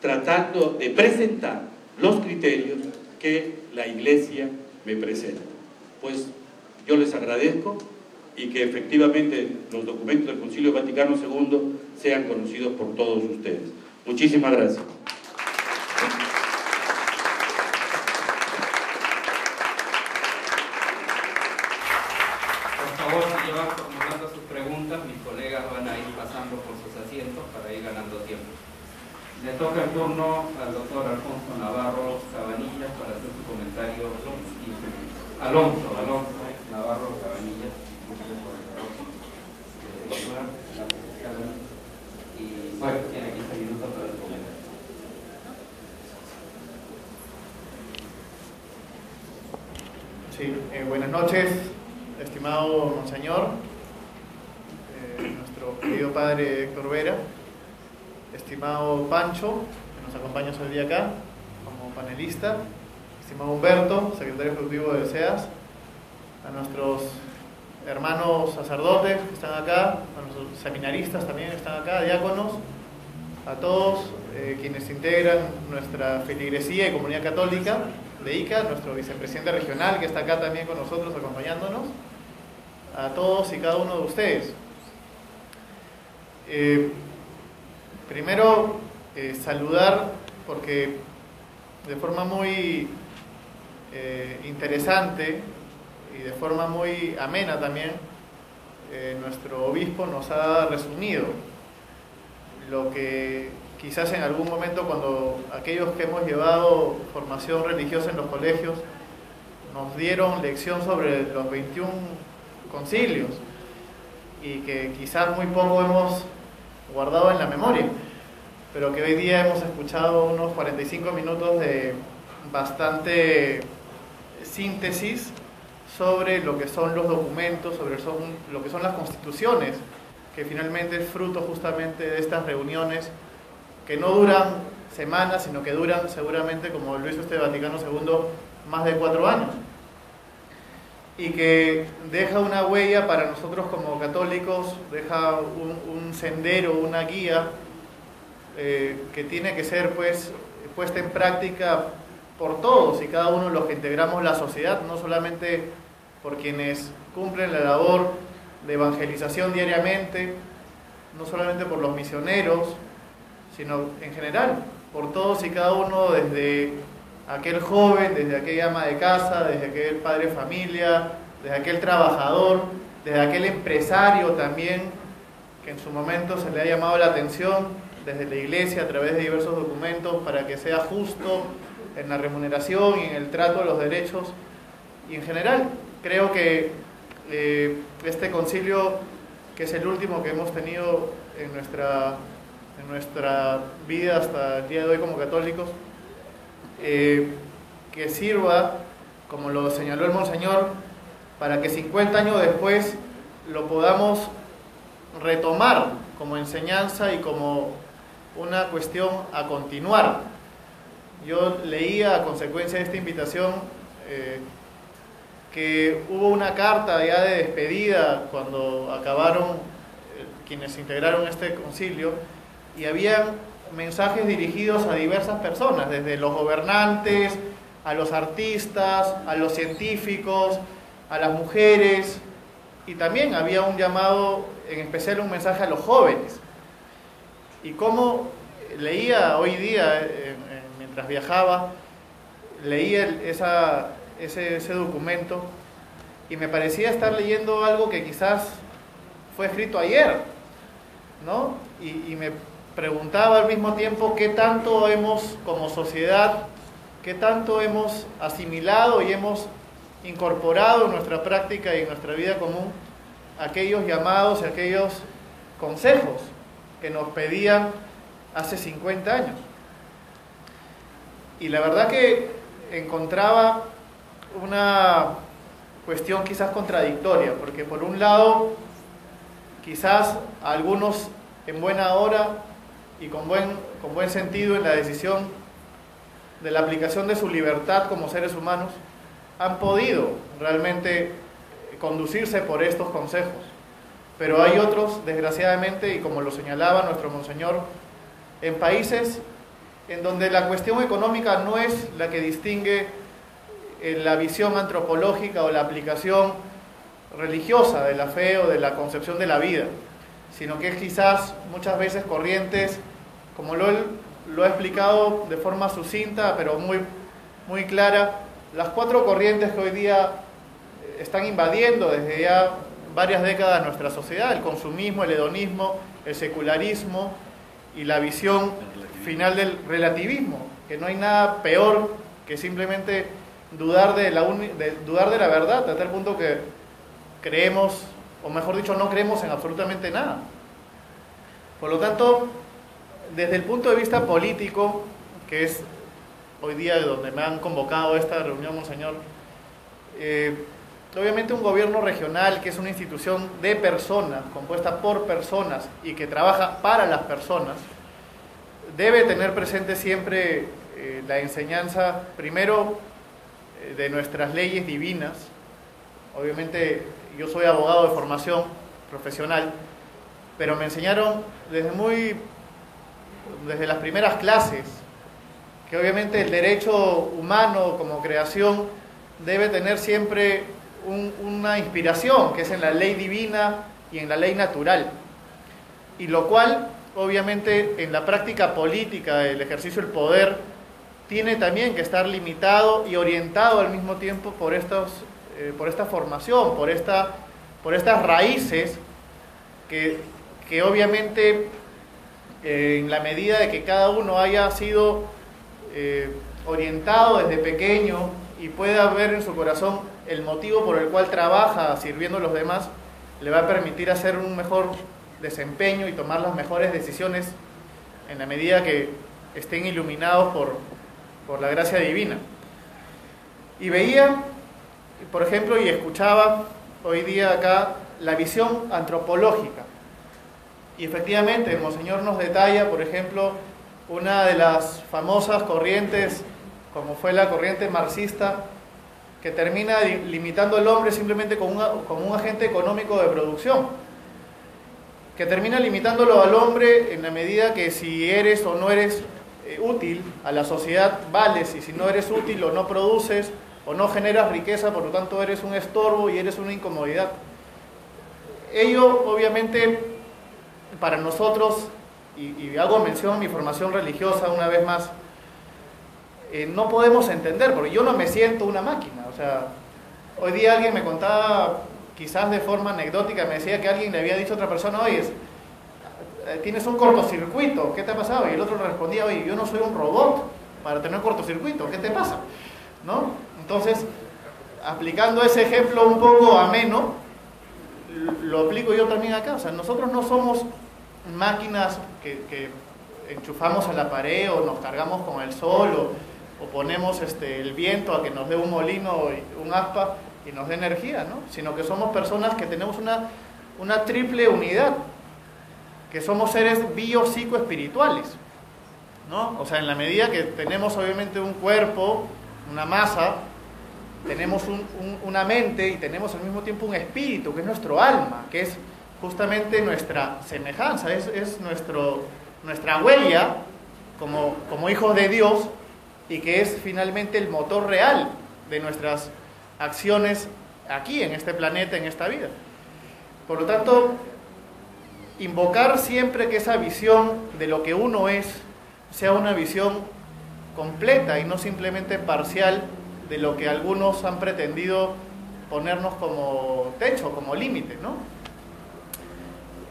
tratando de presentar los criterios que la Iglesia me presenta. Pues yo les agradezco y que efectivamente los documentos del Concilio Vaticano II sean conocidos por todos ustedes. Muchísimas gracias. Por favor, si ya van formulando sus preguntas, mis colegas van a ir pasando por sus asientos para ir ganando tiempo. Le toca el turno al doctor Alfonso Navarro Cabanillas para hacer su comentario. Alonso Navarro Cabanillas. Y bueno, tiene 15 minutos para el comentario. Sí, buenas noches, estimado Monseñor, nuestro querido padre Héctor Vera, estimado Pancho, que nos acompaña hoy día acá como panelista, estimado Humberto, secretario ejecutivo de SEAS, a nuestros hermanos sacerdotes que están acá, a nuestros seminaristas también que están acá, diáconos, a todos quienes integran nuestra feligresía y comunidad católica de ICA, nuestro vicepresidente regional que está acá también con nosotros acompañándonos, a todos y cada uno de ustedes. Primero, saludar porque de forma muy interesante y de forma muy amena también, nuestro obispo nos ha resumido lo que quizás en algún momento, cuando aquellos que hemos llevado formación religiosa en los colegios nos dieron lección sobre los 21 concilios y que quizás muy poco hemos guardado en la memoria, pero que hoy día hemos escuchado unos 45 minutos de bastante síntesis sobre lo que son los documentos, sobre lo que son las constituciones, que finalmente es fruto justamente de estas reuniones que no duran semanas, sino que duran seguramente, como lo hizo este Vaticano II, más de 4 años. Y que deja una huella para nosotros como católicos, deja un sendero, una guía que tiene que ser pues puesta en práctica por todos y cada uno de los que integramos la sociedad, no solamente por quienes cumplen la labor de evangelización diariamente, no solamente por los misioneros, sino en general, por todos y cada uno, desde aquel joven, desde aquella ama de casa, desde aquel padre de familia, desde aquel trabajador, desde aquel empresario también, que en su momento se le ha llamado la atención desde la Iglesia a través de diversos documentos para que sea justo en la remuneración y en el trato de los derechos. Y en general, creo que este concilio, que es el último que hemos tenido en nuestra vida hasta el día de hoy como católicos, que sirva, como lo señaló el Monseñor, para que 50 años después lo podamos retomar como enseñanza y como una cuestión a continuar. Yo leía a consecuencia de esta invitación que hubo una carta ya de despedida cuando acabaron quienes integraron este concilio, y habían mensajes dirigidos a diversas personas, desde los gobernantes, a los artistas, a los científicos, a las mujeres, y también había un llamado, en especial un mensaje a los jóvenes. Y como leía hoy día, mientras viajaba, leía ese documento, y me parecía estar leyendo algo que quizás fue escrito ayer, ¿no? Y me preguntaba al mismo tiempo qué tanto hemos, como sociedad, qué tanto hemos asimilado y hemos incorporado en nuestra práctica y en nuestra vida común aquellos llamados y aquellos consejos que nos pedían hace 50 años. Y la verdad que encontraba una cuestión quizás contradictoria, porque por un lado, quizás algunos en buena hora y con buen sentido en la decisión de la aplicación de su libertad como seres humanos, han podido realmente conducirse por estos consejos. Pero hay otros, desgraciadamente, y como lo señalaba nuestro Monseñor, en países en donde la cuestión económica no es la que distingue la visión antropológica o la aplicación religiosa de la fe o de la concepción de la vida, sino que es quizás muchas veces corrientes, como lo he explicado de forma sucinta pero muy clara, las 4 corrientes que hoy día están invadiendo desde ya varias décadas nuestra sociedad: el consumismo, el hedonismo, el secularismo y la visión final del relativismo, que no hay nada peor que simplemente dudar de la verdad, hasta el punto que creemos, o mejor dicho, no creemos en absolutamente nada. Por lo tanto, desde el punto de vista político, que es hoy día donde me han convocado a esta reunión, Monseñor, obviamente un gobierno regional, que es una institución de personas, compuesta por personas y que trabaja para las personas, debe tener presente siempre la enseñanza, primero, de nuestras leyes divinas. Obviamente yo soy abogado de formación profesional, pero me enseñaron desde las primeras clases que obviamente el derecho humano como creación debe tener siempre una inspiración, que es en la ley divina y en la ley natural, y lo cual obviamente en la práctica política, el ejercicio del poder, tiene también que estar limitado y orientado al mismo tiempo por esta formación, por estas raíces que obviamente en la medida de que cada uno haya sido orientado desde pequeño y pueda ver en su corazón el motivo por el cual trabaja sirviendo a los demás, le va a permitir hacer un mejor desempeño y tomar las mejores decisiones en la medida que estén iluminados por la gracia divina. Y veía, por ejemplo, y escuchaba hoy día acá la visión antropológica. Y efectivamente, el Monseñor nos detalla, por ejemplo, una de las famosas corrientes, como fue la corriente marxista, que termina limitando al hombre simplemente como un agente económico de producción, que termina limitándolo al hombre en la medida que si eres o no eres útil a la sociedad, vales, y si no eres útil o no produces o no generas riqueza, por lo tanto eres un estorbo y eres una incomodidad. Ello, obviamente, para nosotros, y hago mención a mi formación religiosa una vez más, no podemos entender, porque yo no me siento una máquina. O sea, hoy día alguien me contaba, quizás de forma anecdótica, me decía que alguien le había dicho a otra persona: oye, tienes un cortocircuito, ¿qué te ha pasado? Y el otro le respondía: oye, yo no soy un robot para tener cortocircuito, ¿qué te pasa? ¿No? Entonces, aplicando ese ejemplo un poco ameno, lo aplico yo también acá. O sea, nosotros no somos máquinas que enchufamos a la pared o nos cargamos con el sol o ponemos el viento a que nos dé un molino, un aspa y nos dé energía, ¿no? Sino que somos personas que tenemos una triple unidad, que somos seres biopsicoespirituales, ¿no? O sea, en la medida que tenemos obviamente un cuerpo, una masa, tenemos una mente y tenemos al mismo tiempo un espíritu, que es nuestro alma, que es justamente nuestra semejanza, es nuestra huella como hijos de Dios, y que es finalmente el motor real de nuestras acciones aquí, en este planeta, en esta vida. Por lo tanto, invocar siempre que esa visión de lo que uno es sea una visión completa y no simplemente parcial de lo que algunos han pretendido ponernos como techo, como límite, ¿no?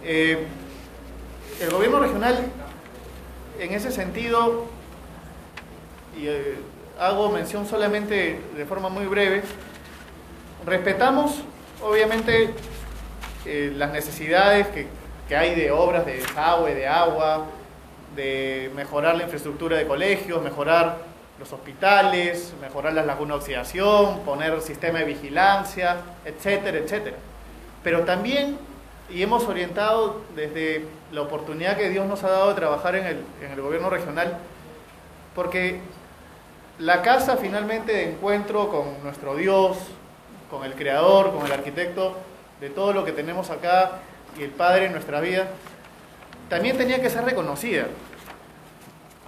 El gobierno regional, en ese sentido, y hago mención solamente de forma muy breve, respetamos obviamente las necesidades que hay de obras de desagüe, de agua, de mejorar la infraestructura de colegios, mejorar los hospitales, mejorar las lagunas de oxidación, poner sistema de vigilancia, etcétera, etcétera. Pero también, y hemos orientado desde la oportunidad que Dios nos ha dado de trabajar en el gobierno regional, porque la casa finalmente de encuentro con nuestro Dios, con el Creador, con el arquitecto de todo lo que tenemos acá y el Padre en nuestra vida, también tenía que ser reconocida.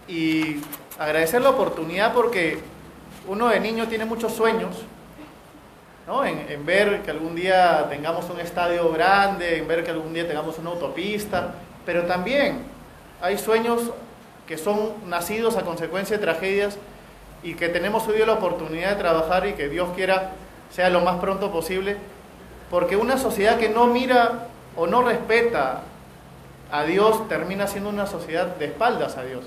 Y agradecer la oportunidad, porque uno de niño tiene muchos sueños, ¿no? En ver que algún día tengamos un estadio grande, en ver que algún día tengamos una autopista, pero también hay sueños que son nacidos a consecuencia de tragedias y que tenemos hoy la oportunidad de trabajar, y que Dios quiera sea lo más pronto posible, porque una sociedad que no mira o no respeta a Dios termina siendo una sociedad de espaldas a Dios.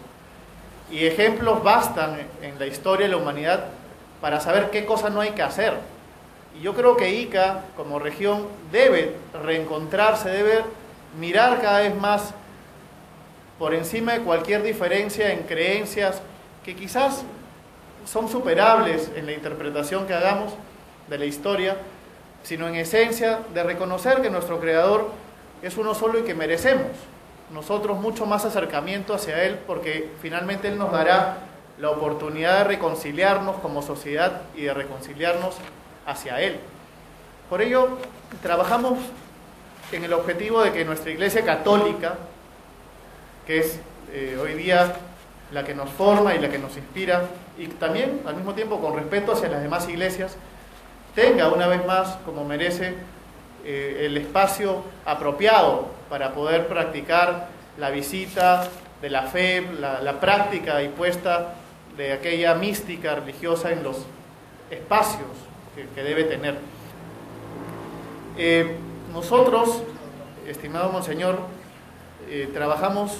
Y ejemplos bastan en la historia de la humanidad para saber qué cosa no hay que hacer. Y yo creo que Ica, como región, debe reencontrarse, debe mirar cada vez más por encima de cualquier diferencia en creencias que quizás son superables en la interpretación que hagamos de la historia, sino en esencia de reconocer que nuestro Creador es uno solo y que merecemos nosotros mucho más acercamiento hacia Él, porque finalmente Él nos dará la oportunidad de reconciliarnos como sociedad y de reconciliarnos hacia Él. Por ello, trabajamos en el objetivo de que nuestra Iglesia Católica, que es hoy día la que nos forma y la que nos inspira, y también al mismo tiempo con respeto hacia las demás iglesias, tenga una vez más, como merece, el espacio apropiado para poder practicar la visita de la fe, la práctica y puesta de aquella mística religiosa en los espacios que debe tener. Nosotros, estimado Monseñor, trabajamos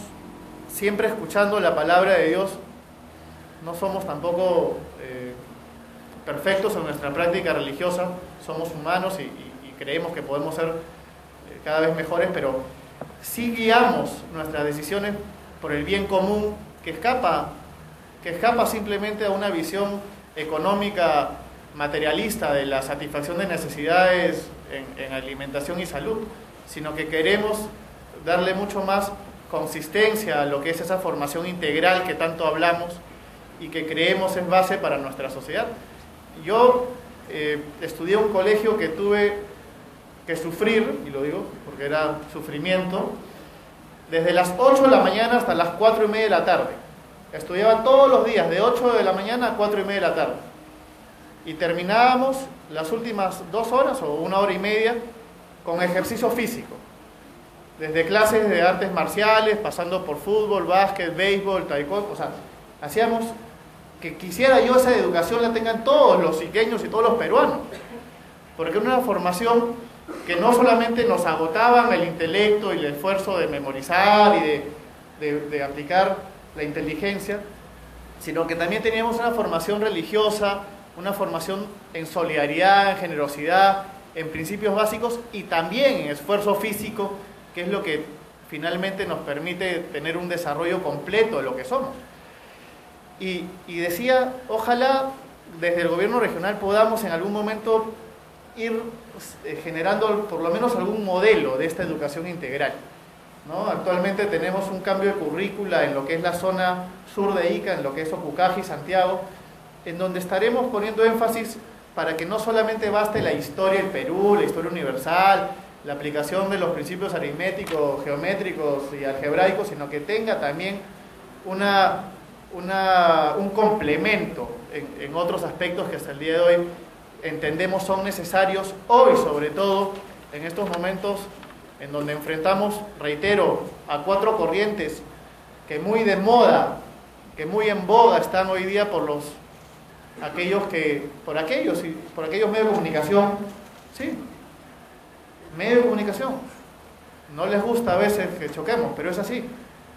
siempre escuchando la palabra de Dios. No somos tampoco perfectos en nuestra práctica religiosa, somos humanos y creemos que podemos ser cada vez mejores, pero sí guiamos nuestras decisiones por el bien común que escapa simplemente a una visión económica materialista de la satisfacción de necesidades en alimentación y salud, sino que queremos darle mucho más consistencia a lo que es esa formación integral que tanto hablamos y que creemos es base para nuestra sociedad. Yo estudié en un colegio que tuve que sufrir, y lo digo porque era sufrimiento, desde las 8 de la mañana hasta las 4:30 de la tarde. Estudiaba todos los días, de 8 de la mañana a 4:30 de la tarde. Y terminábamos las últimas 2 horas o 1 hora y media con ejercicio físico. Desde clases de artes marciales, pasando por fútbol, básquet, béisbol, taekwondo. O sea, hacíamos que quisiera yo esa educación la tengan todos los iqueños y todos los peruanos. Porque era una formación que no solamente nos agotaban el intelecto y el esfuerzo de memorizar y de aplicar la inteligencia, sino que también teníamos una formación religiosa, una formación en solidaridad, en generosidad, en principios básicos y también en esfuerzo físico, que es lo que finalmente nos permite tener un desarrollo completo de lo que somos. Y decía, ojalá desde el gobierno regional podamos en algún momento ir generando por lo menos algún modelo de esta educación integral, ¿no? Actualmente tenemos un cambio de currícula en lo que es la zona sur de Ica, en lo que es Ocucaji, Santiago, en donde estaremos poniendo énfasis para que no solamente baste la historia del Perú, la historia universal, la aplicación de los principios aritméticos, geométricos y algebraicos, sino que tenga también un complemento en otros aspectos que hasta el día de hoy entendemos son necesarios hoy, sobre todo en estos momentos en donde enfrentamos, reitero, a 4 corrientes que muy de moda, que muy en boga están hoy día por aquellos medios de comunicación, sí, medios de comunicación. No les gusta a veces que choquemos, pero es así.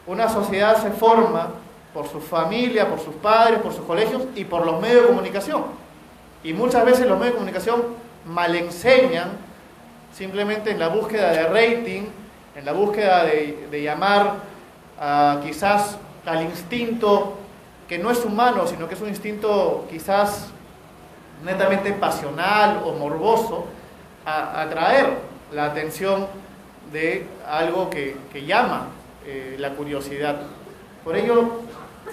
Una sociedad se forma por su familia, por sus padres, por sus colegios y por los medios de comunicación. Y muchas veces los medios de comunicación mal enseñan simplemente en la búsqueda de rating, en la búsqueda de llamar quizás al instinto que no es humano, sino que es un instinto quizás netamente pasional o morboso, a atraer la atención de algo que llama la curiosidad. Por ello,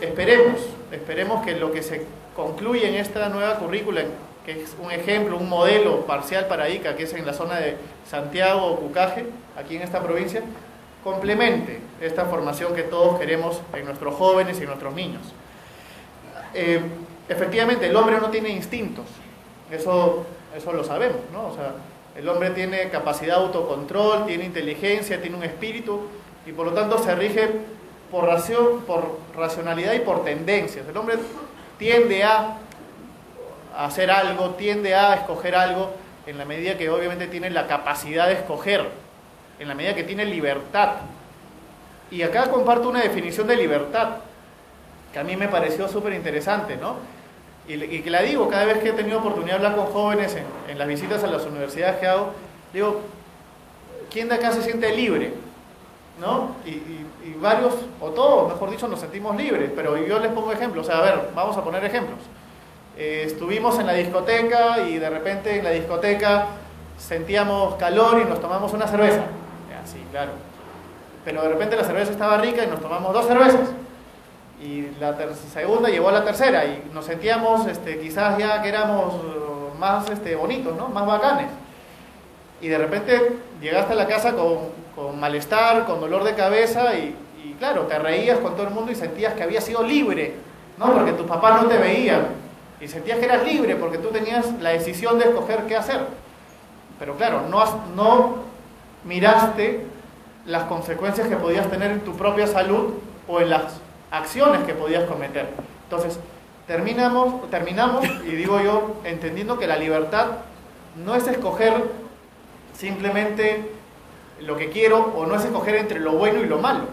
esperemos que lo que se concluye en esta nueva currícula, que es un ejemplo, un modelo parcial para Ica, que es en la zona de Santiago o Cucaje, aquí en esta provincia, complemente esta formación que todos queremos en nuestros jóvenes y en nuestros niños. Efectivamente, el hombre no tiene instintos, eso lo sabemos, ¿no? O sea, el hombre tiene capacidad de autocontrol, tiene inteligencia, tiene un espíritu, y por lo tanto se rige por racionalidad y por tendencias. El hombre tiende a hacer algo, tiende a escoger algo en la medida que obviamente tiene la capacidad de escoger, en la medida que tiene libertad. Y acá comparto una definición de libertad que a mí me pareció súper interesante, ¿no? Y que la digo cada vez que he tenido oportunidad de hablar con jóvenes en las visitas a las universidades que hago, digo, ¿quién de acá se siente libre? ¿No? Y varios, o todos, mejor dicho, nos sentimos libres, pero yo les pongo ejemplos. O sea, a ver, vamos a poner ejemplos. Estuvimos en la discoteca y de repente en la discoteca sentíamos calor y nos tomamos una cerveza. Sí, claro. Pero de repente la cerveza estaba rica y nos tomamos 2 cervezas. Y la segunda llevó a la tercera y nos sentíamos quizás ya que éramos más bonitos, ¿no? Más bacanes. Y de repente llegaste a la casa con malestar, con dolor de cabeza y claro, te reías con todo el mundo y sentías que habías sido libre, ¿no? Porque tus papás no te veían y sentías que eras libre porque tú tenías la decisión de escoger qué hacer. Pero claro, no miraste las consecuencias que podías tener en tu propia salud o en las acciones que podías cometer. Entonces, terminamos, y digo yo, entendiendo que la libertad no es escoger simplemente lo que quiero, o no es escoger entre lo bueno y lo malo,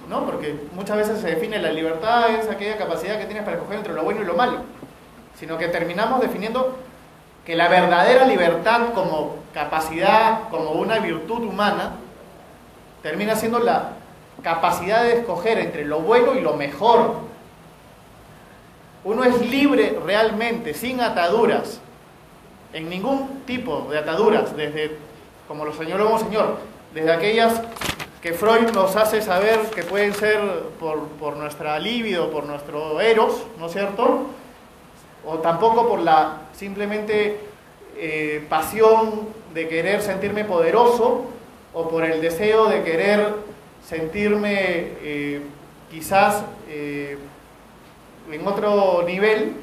¿no? Porque muchas veces se define la libertad es aquella capacidad que tienes para escoger entre lo bueno y lo malo, sino que terminamos definiendo que la verdadera libertad como capacidad, como una virtud humana, termina siendo la capacidad de escoger entre lo bueno y lo mejor. Uno es libre realmente, sin ataduras, en ningún tipo de ataduras, desde, como lo señaló Monseñor, desde aquellas que Freud nos hace saber que pueden ser por nuestra libido, por nuestro eros, ¿no es cierto? O tampoco por la simplemente pasión de querer sentirme poderoso, o por el deseo de querer sentirme quizás en otro nivel.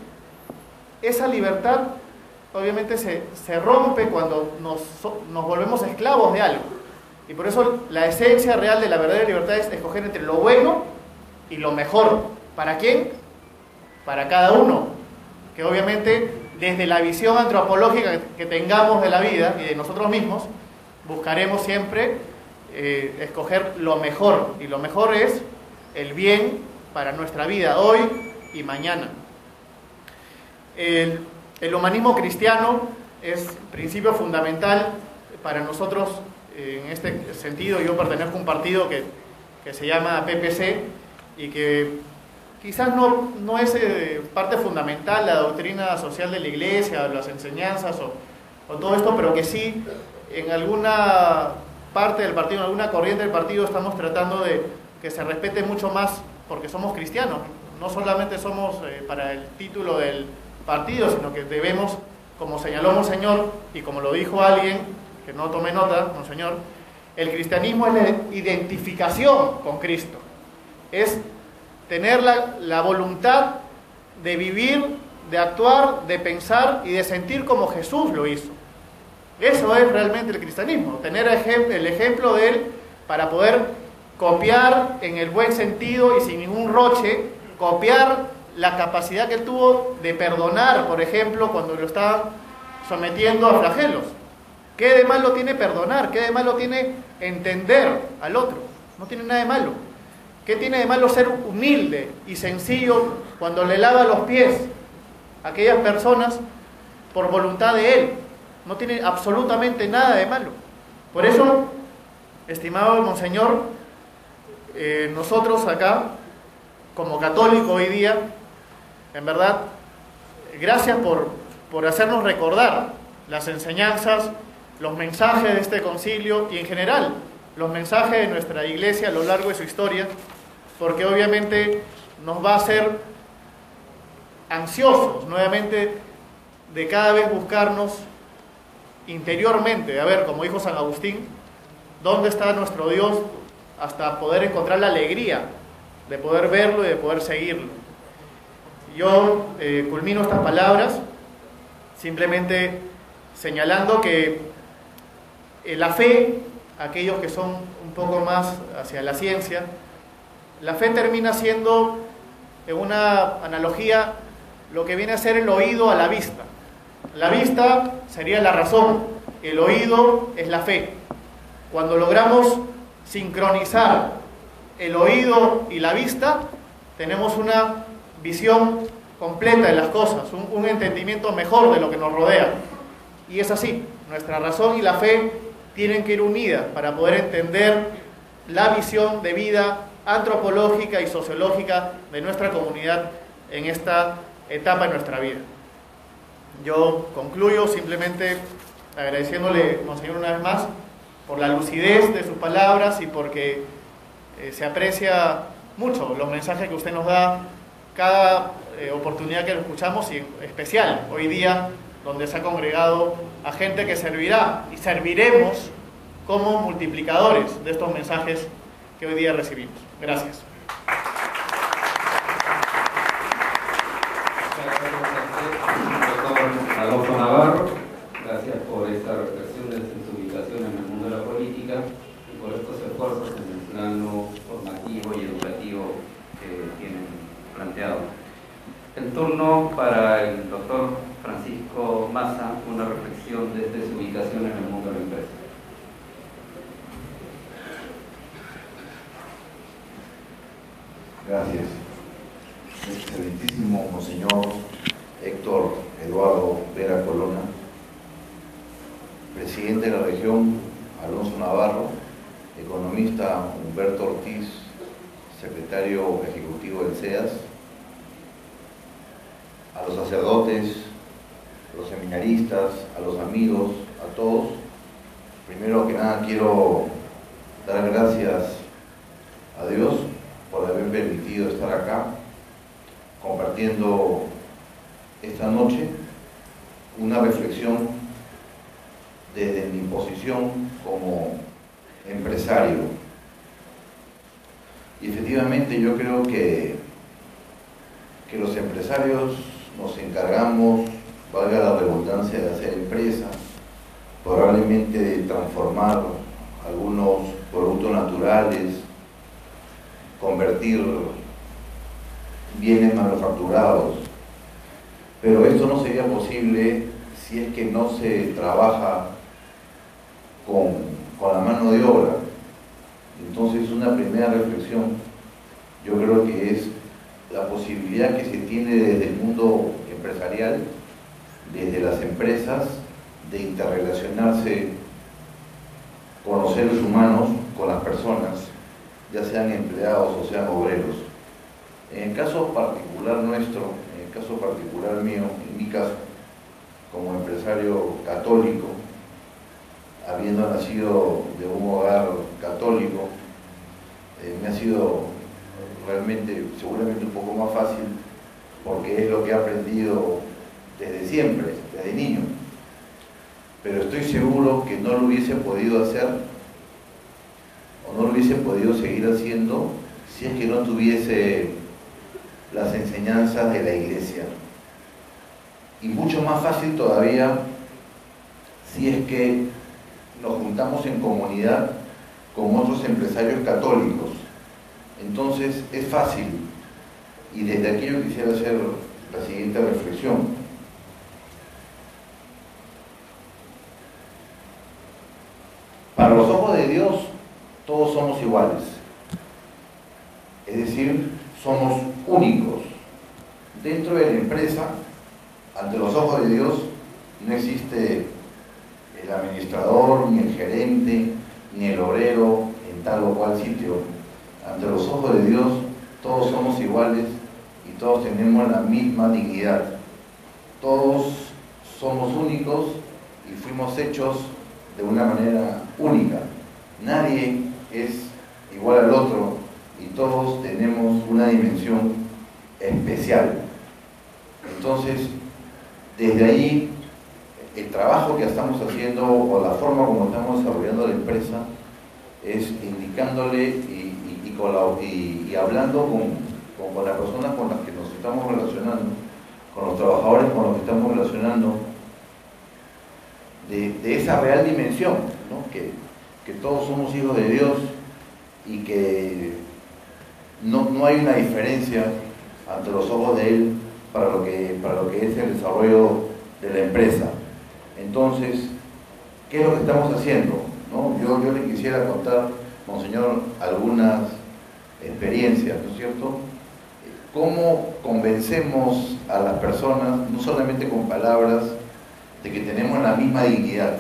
Esa libertad obviamente se rompe cuando nos volvemos esclavos de algo. Y por eso la esencia real de la verdadera libertad es escoger entre lo bueno y lo mejor. ¿Para quién? Para cada uno. Que obviamente desde la visión antropológica que tengamos de la vida y de nosotros mismos, buscaremos siempre escoger lo mejor. Y lo mejor es el bien para nuestra vida hoy y mañana. El humanismo cristiano es principio fundamental para nosotros. En este sentido, yo pertenezco a un partido que se llama PPC y que quizás no es parte fundamental la doctrina social de la Iglesia, las enseñanzas o todo esto, pero que sí en alguna parte del partido, en alguna corriente del partido estamos tratando de que se respete mucho más porque somos cristianos. No solamente somos para el título del partido, sino que debemos, como señaló Monseñor y como lo dijo alguien, que no tome nota, Monseñor, el cristianismo es la identificación con Cristo. Es tener la voluntad de vivir, de actuar, de pensar y de sentir como Jesús lo hizo. Eso es realmente el cristianismo, tener el ejemplo de Él para poder copiar en el buen sentido y sin ningún roche, copiar la capacidad que Él tuvo de perdonar, por ejemplo, cuando lo estaban sometiendo a flagelos. ¿Qué de malo tiene perdonar? ¿Qué de malo tiene entender al otro? No tiene nada de malo. ¿Qué tiene de malo ser humilde y sencillo cuando le lava los pies a aquellas personas por voluntad de Él? No tiene absolutamente nada de malo. Por eso, estimado Monseñor, nosotros acá, como católicos hoy día, en verdad, gracias por hacernos recordar las enseñanzas, los mensajes de este concilio y en general los mensajes de nuestra Iglesia a lo largo de su historia, porque obviamente nos va a hacer ansiosos nuevamente de cada vez buscarnos interiormente, de ver, como dijo San Agustín, dónde está nuestro Dios hasta poder encontrar la alegría de poder verlo y de poder seguirlo. Yo culmino estas palabras simplemente señalando que la fe, aquellos que son un poco más hacia la ciencia, la fe termina siendo, en una analogía, lo que viene a ser el oído a la vista. La vista sería la razón, el oído es la fe. Cuando logramos sincronizar el oído y la vista, tenemos una visión completa de las cosas, un entendimiento mejor de lo que nos rodea. Y es así, nuestra razón y la fe tienen que ir unidas para poder entender la visión de vida antropológica y sociológica de nuestra comunidad en esta etapa de nuestra vida. Yo concluyo simplemente agradeciéndole, Monseñor, una vez más por la lucidez de sus palabras y porque se aprecia mucho los mensajes que usted nos da cada oportunidad que lo escuchamos, y en especial hoy día donde se ha congregado a gente que servirá y serviremos como multiplicadores de estos mensajes que hoy día recibimos. Gracias. Doctor Adolfo Navarro, gracias por esta reflexión de sensibilización en el mundo de la política y por estos esfuerzos en el plano formativo y educativo que tienen planteado. El turno para el doctor Francisco Massa, una reflexión desde su ubicación en el mundo de la empresa. Gracias. Excelentísimo Monseñor Héctor Eduardo Vera Colonna, presidente de la región Alonso Navarro, economista Humberto Ortiz, secretario ejecutivo del SEAS, a los sacerdotes, a los seminaristas, a los amigos, a todos. Primero que nada quiero dar gracias a Dios por haber permitido estar acá compartiendo esta noche una reflexión desde mi posición como empresario. Y efectivamente yo creo que los empresarios nos encargamos, valga la redundancia, de hacer empresa, probablemente de transformar algunos productos naturales, convertir bienes manufacturados, pero esto no sería posible si es que no se trabaja con la mano de obra. Entonces, una primera reflexión yo creo que es la posibilidad que se tiene desde el mundo empresarial, desde las empresas, de interrelacionarse con los seres humanos, con las personas, ya sean empleados o sean obreros. En el caso particular nuestro, en el caso particular mío, en mi caso, como empresario católico, habiendo nacido de un hogar católico, me ha sido realmente, seguramente un poco más fácil, porque es lo que he aprendido desde siempre, desde niño. Pero estoy seguro que no lo hubiese podido hacer, o no lo hubiese podido seguir haciendo, si es que no tuviese las enseñanzas de la Iglesia. Y mucho más fácil todavía si es que nos juntamos en comunidad con otros empresarios católicos. Entonces es fácil. Y desde aquí yo quisiera hacer la siguiente reflexión. Para los ojos de Dios, todos somos iguales. Es decir, somos únicos. Dentro de la empresa, ante los ojos de Dios, no existe el administrador, ni el gerente, ni el obrero en tal o cual sitio. Ante los ojos de Dios, todos somos iguales y todos tenemos la misma dignidad. Todos somos únicos y fuimos hechos de una manera única. Nadie es igual al otro y todos tenemos una dimensión especial. Entonces, desde ahí, el trabajo que estamos haciendo o la forma como estamos desarrollando la empresa es indicándole y hablando con las personas con las que nos estamos relacionando, con los trabajadores con los que estamos relacionando, de esa real dimensión, ¿no? Que todos somos hijos de Dios y que no hay una diferencia ante los ojos de Él para lo que es el desarrollo de la empresa. Entonces, ¿qué es lo que estamos haciendo? ¿No? Yo le quisiera contar, Monseñor, algunas experiencias, ¿no es cierto? ¿Cómo convencemos a las personas, no solamente con palabras, de que tenemos la misma dignidad?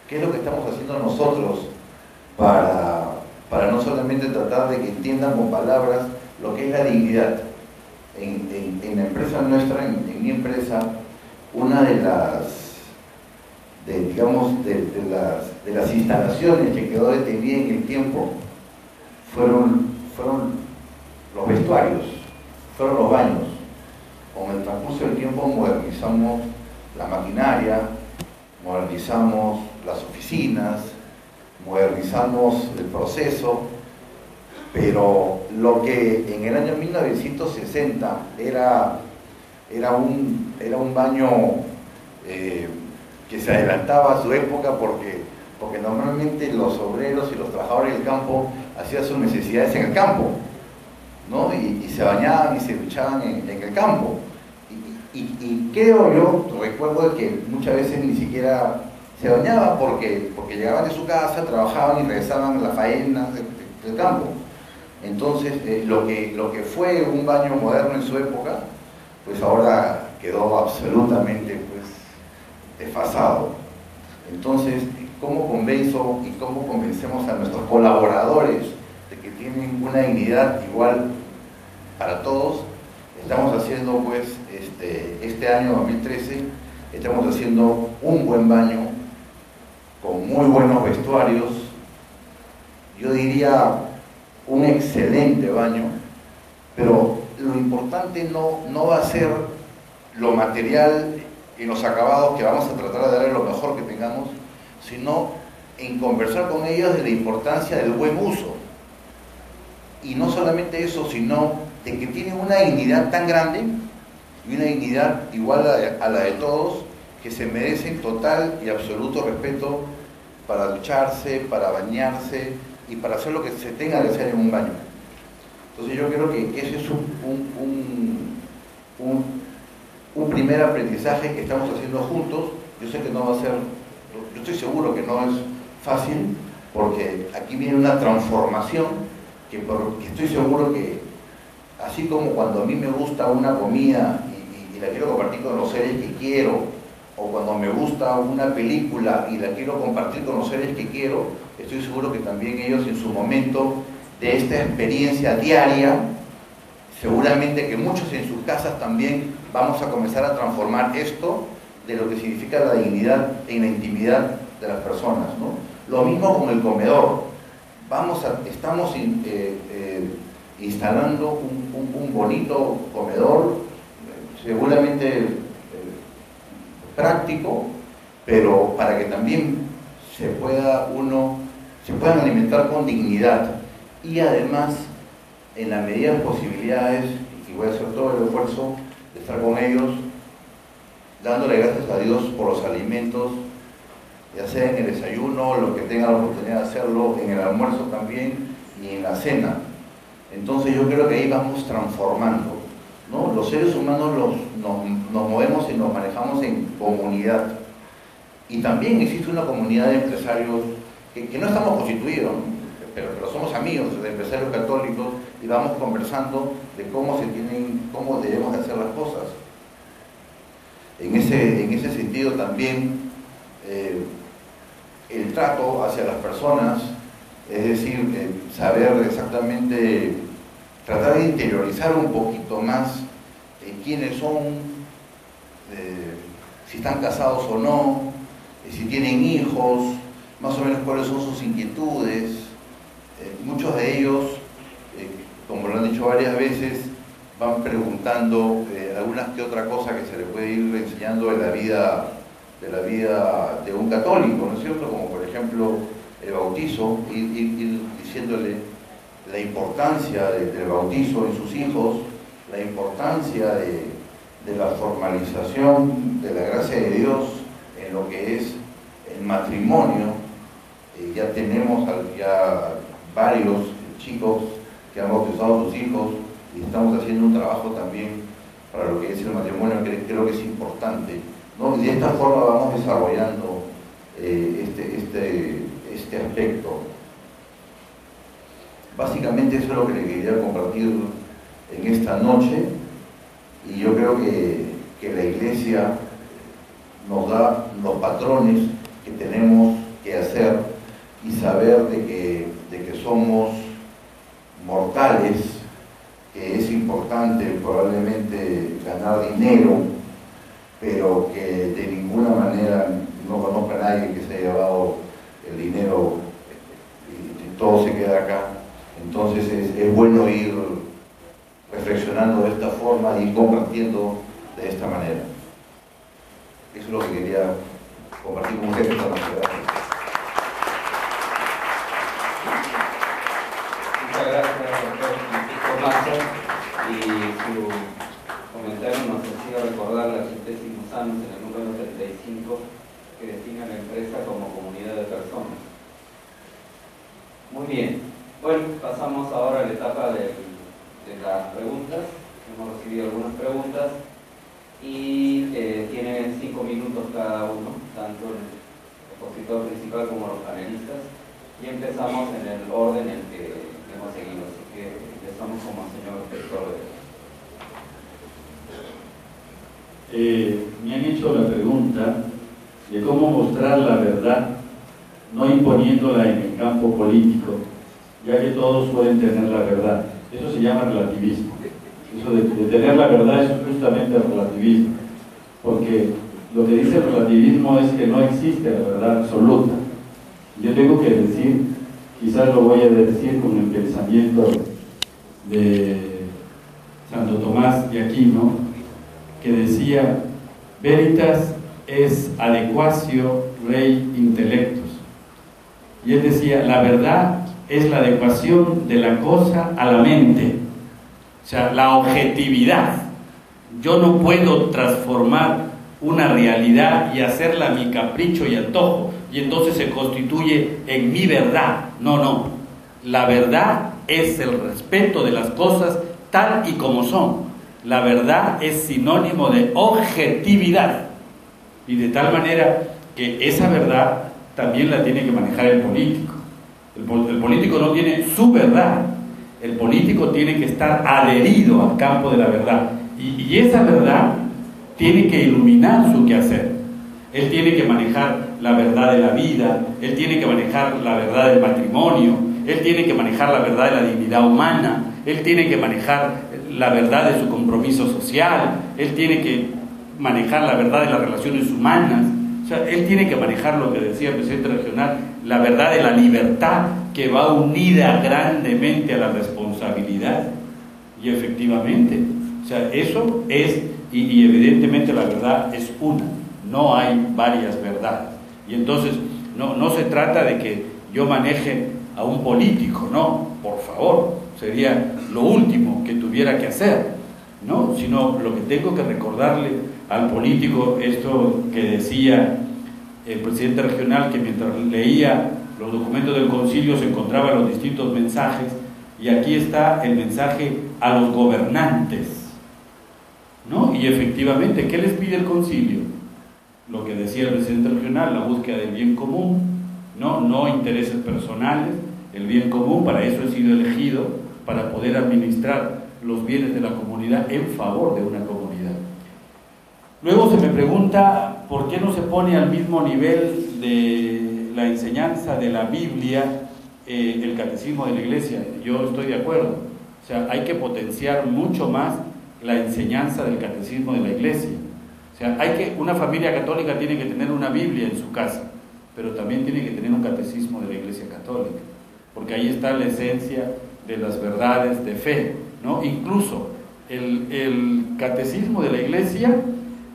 ¿Qué es lo que estamos haciendo nosotros para no solamente tratar de que entiendan con palabras lo que es la dignidad? En la empresa nuestra, en mi empresa, una de las instalaciones que quedó detenida en el tiempo fueron los vestuarios, fueron los baños. Con el transcurso del tiempo modernizamos la maquinaria, modernizamos las oficinas, modernizamos el proceso, pero lo que en el año 1960 era un baño que se adelantaba a su época porque normalmente los obreros y los trabajadores del campo hacían sus necesidades en el campo. ¿no? Y se bañaban y se duchaban en el campo. Y creo yo, recuerdo que muchas veces ni siquiera se bañaban porque llegaban de su casa, trabajaban y regresaban a la faena del campo. Entonces, lo que fue un baño moderno en su época, pues ahora quedó absolutamente pues, desfasado. Entonces, ¿cómo convenzo y cómo convencemos a nuestros colaboradores de que tienen una dignidad igual para todos? Estamos haciendo pues este año 2013, estamos haciendo un buen baño con muy buenos vestuarios, yo diría un excelente baño, pero lo importante no va a ser lo material y los acabados, que vamos a tratar de darle lo mejor que tengamos, sino en conversar con ellos de la importancia del buen uso. Y no solamente eso, sino de que tienen una dignidad tan grande y una dignidad igual a la de todos, que se merecen total y absoluto respeto para ducharse, para bañarse y para hacer lo que se tenga que hacer en un baño. Entonces yo creo que ese es un primer aprendizaje que estamos haciendo juntos. Yo sé que no va a ser, yo estoy seguro que no es fácil, porque aquí viene una transformación que estoy seguro que, así como cuando a mí me gusta una comida y la quiero compartir con los seres que quiero, o cuando me gusta una película y la quiero compartir con los seres que quiero, estoy seguro que también ellos en su momento de esta experiencia diaria, seguramente que muchos en sus casas también vamos a comenzar a transformar esto de lo que significa la dignidad en la intimidad de las personas, ¿no? Lo mismo con el comedor. Estamos instalando un bonito comedor, seguramente práctico, pero para que también se puedan alimentar con dignidad, y además en la medida de posibilidades, y voy a hacer todo el esfuerzo de estar con ellos, dándole gracias a Dios por los alimentos, ya sea en el desayuno, lo que tenga la oportunidad de hacerlo, en el almuerzo también y en la cena. Entonces yo creo que ahí vamos transformando, ¿no? Los seres humanos nos movemos y nos manejamos en comunidad, y también existe una comunidad de empresarios que no estamos constituidos, ¿no? pero somos amigos de empresarios católicos, y vamos conversando de cómo debemos hacer las cosas. En ese sentido también el trato hacia las personas, es decir, saber exactamente, tratar de interiorizar un poquito más quiénes son, si están casados o no, si tienen hijos, más o menos cuáles son sus inquietudes. Muchos de ellos, como lo han dicho varias veces, van preguntando algunas que otra cosa que se les puede ir enseñando de la vida de un católico, ¿no es cierto? Como por ejemplo el bautizo, ir diciéndole la importancia del bautizo en sus hijos, la importancia de la formalización de la gracia de Dios en lo que es el matrimonio. Ya tenemos varios chicos que han bautizado a sus hijos, y estamos haciendo un trabajo también para lo que es el matrimonio, que creo que es importante, ¿no? Y de esta forma vamos desarrollando este aspecto. Básicamente eso es lo que le quería compartir en esta noche, y yo creo que la Iglesia nos da los patrones que tenemos que hacer, y saber de que somos mortales, que es importante probablemente ganar dinero, pero que de ninguna manera, no conozco a nadie que se haya llevado el dinero y todo se queda acá. Entonces es bueno ir reflexionando de esta forma y compartiendo de esta manera. Eso es lo que quería compartir con ustedes esta noche. Muchas gracias, doctor Francisco Mazo, y su comentario nos hacía recordar la centésimos años en el número 35, que define a la empresa como comunidad de personas. Muy bien. Bueno, pasamos ahora a la etapa de la actuar como los panelistas y empezamos en el orden en que hemos seguido. Así que empezamos como el señor Rector. Me han hecho la pregunta de cómo mostrar la verdad, no imponiéndola en el campo político, ya que todos pueden tener la verdad. Eso se llama relativismo. Eso de tener la verdad es justamente relativismo, porque lo que dice el relativismo es que no existe la verdad absoluta. Yo tengo que decir, quizás lo voy a decir con el pensamiento de Santo Tomás de Aquino, que decía: veritas es adequatio rei intellectus. Y él decía, la verdad es la adecuación de la cosa a la mente, o sea, la objetividad. Yo no puedo transformar una realidad y hacerla a mi capricho y antojo, y entonces se constituye en mi verdad. No, la verdad es el respeto de las cosas tal y como son. La verdad es sinónimo de objetividad, y de tal manera que esa verdad también la tiene que manejar el político. El político no tiene su verdad, el político tiene que estar adherido al campo de la verdad, y esa verdad tiene que iluminar su quehacer. Él tiene que manejar la verdad de la vida, él tiene que manejar la verdad del matrimonio, él tiene que manejar la verdad de la dignidad humana, él tiene que manejar la verdad de su compromiso social, él tiene que manejar la verdad de las relaciones humanas. O sea, él tiene que manejar lo que decía el presidente regional, la verdad de la libertad, que va unida grandemente a la responsabilidad. Y efectivamente, o sea, eso es, y evidentemente la verdad es una, no hay varias verdades. Y entonces no se trata de que yo maneje a un político, no, por favor, sería lo último que tuviera que hacer, ¿no? Sino lo que tengo que recordarle al político, esto que decía el presidente regional, que mientras leía los documentos del concilio se encontraban los distintos mensajes, y aquí está el mensaje a los gobernantes, ¿no? Y efectivamente, ¿qué les pide el concilio? Lo que decía el presidente regional, la búsqueda del bien común, no intereses personales, el bien común. Para eso he sido elegido, para poder administrar los bienes de la comunidad en favor de una comunidad. Luego se me pregunta por qué no se pone al mismo nivel de la enseñanza de la Biblia el catecismo de la Iglesia. Yo estoy de acuerdo, o sea, hay que potenciar mucho más la enseñanza del catecismo de la Iglesia. O sea, una familia católica tiene que tener una Biblia en su casa, pero también tiene que tener un catecismo de la Iglesia católica, porque ahí está la esencia de las verdades de fe, ¿no? Incluso el catecismo de la Iglesia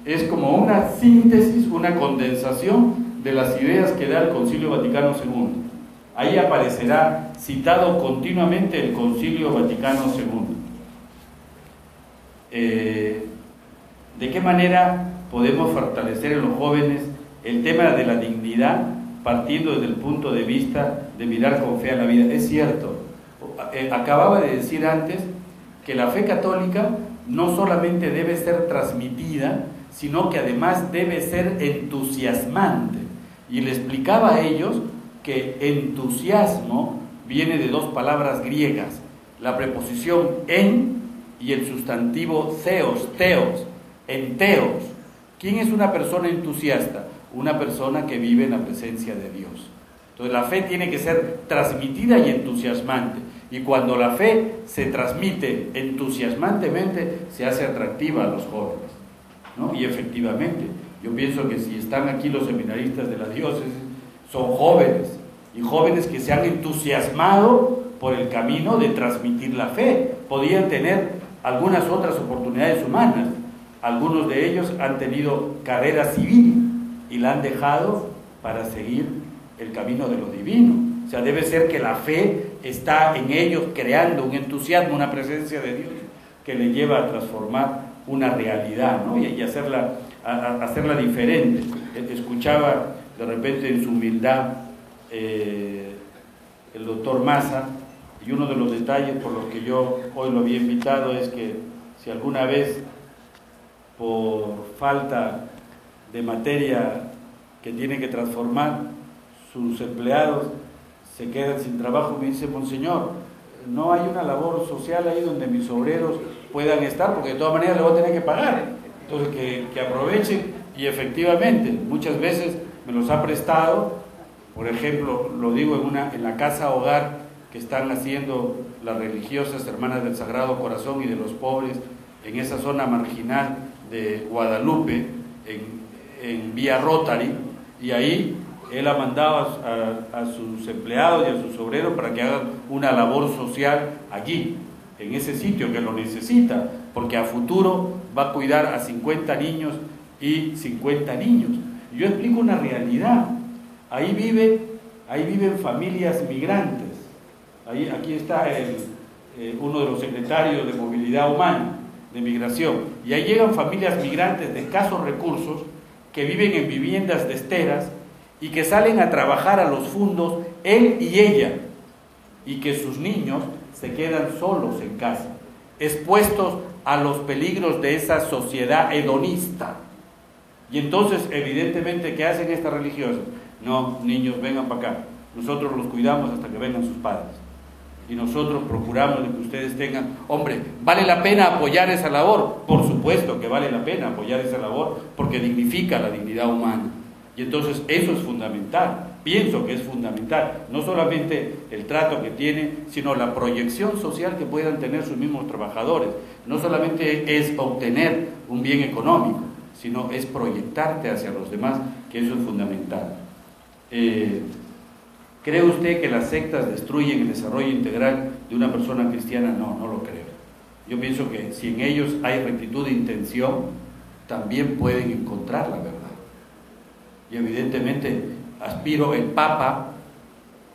es como una síntesis, una condensación de las ideas que da el Concilio Vaticano II. Ahí aparecerá citado continuamente el Concilio Vaticano II. ¿De qué manera podemos fortalecer en los jóvenes el tema de la dignidad, partiendo desde el punto de vista de mirar con fe a la vida? Es cierto, acababa de decir antes que la fe católica no solamente debe ser transmitida, sino que además debe ser entusiasmante. Y le explicaba a ellos que entusiasmo viene de dos palabras griegas, la preposición en y el sustantivo theos, enteos. ¿Quién es una persona entusiasta? Una persona que vive en la presencia de Dios. Entonces la fe tiene que ser transmitida y entusiasmante. Y cuando la fe se transmite entusiasmantemente, se hace atractiva a los jóvenes, ¿no? Y efectivamente, yo pienso que si están aquí los seminaristas de la diócesis, son jóvenes, y jóvenes que se han entusiasmado por el camino de transmitir la fe. Podían tener algunas otras oportunidades humanas. Algunos de ellos han tenido carrera civil y la han dejado para seguir el camino de lo divino. O sea, debe ser que la fe está en ellos creando un entusiasmo, una presencia de Dios que le lleva a transformar una realidad, ¿no? y hacerla diferente. Escuchaba de repente en su humildad el doctor Massa, y uno de los detalles por los que yo hoy lo había invitado es que si alguna vez por falta de materia que tiene que transformar, sus empleados se quedan sin trabajo, me dice: Monseñor, no hay una labor social ahí donde mis obreros puedan estar, porque de todas maneras le voy a tener que pagar. Entonces que aprovechen. Y efectivamente, muchas veces me los ha prestado. Por ejemplo, lo digo en la casa hogar que están haciendo las religiosas Hermanas del Sagrado Corazón y de los Pobres en esa zona marginal de Guadalupe, en Vía Rotary, y ahí él ha mandado a sus empleados y a sus obreros para que hagan una labor social allí, en ese sitio que lo necesita, porque a futuro va a cuidar a 50 niños y 50 niños. Yo explico una realidad. Ahí viven familias migrantes. Aquí está uno de los secretarios de Movilidad Humana, de Migración, y ahí llegan familias migrantes de escasos recursos que viven en viviendas de esteras y que salen a trabajar a los fundos, él y ella, y que sus niños se quedan solos en casa, expuestos a los peligros de esa sociedad hedonista. Y entonces, evidentemente, ¿qué hacen estas religiosas? No, niños, vengan para acá, nosotros los cuidamos hasta que vengan sus padres, y nosotros procuramos que ustedes tengan. Hombre, ¿vale la pena apoyar esa labor? Por supuesto que vale la pena apoyar esa labor, porque dignifica la dignidad humana. Y entonces eso es fundamental, pienso que es fundamental, no solamente el trato que tiene, sino la proyección social que puedan tener sus mismos trabajadores. No solamente es obtener un bien económico, sino es proyectarte hacia los demás, que eso es fundamental. ¿Cree usted que las sectas destruyen el desarrollo integral de una persona cristiana? No, no lo creo. Yo pienso que si en ellos hay rectitud de intención, también pueden encontrar la verdad. Y evidentemente, el Papa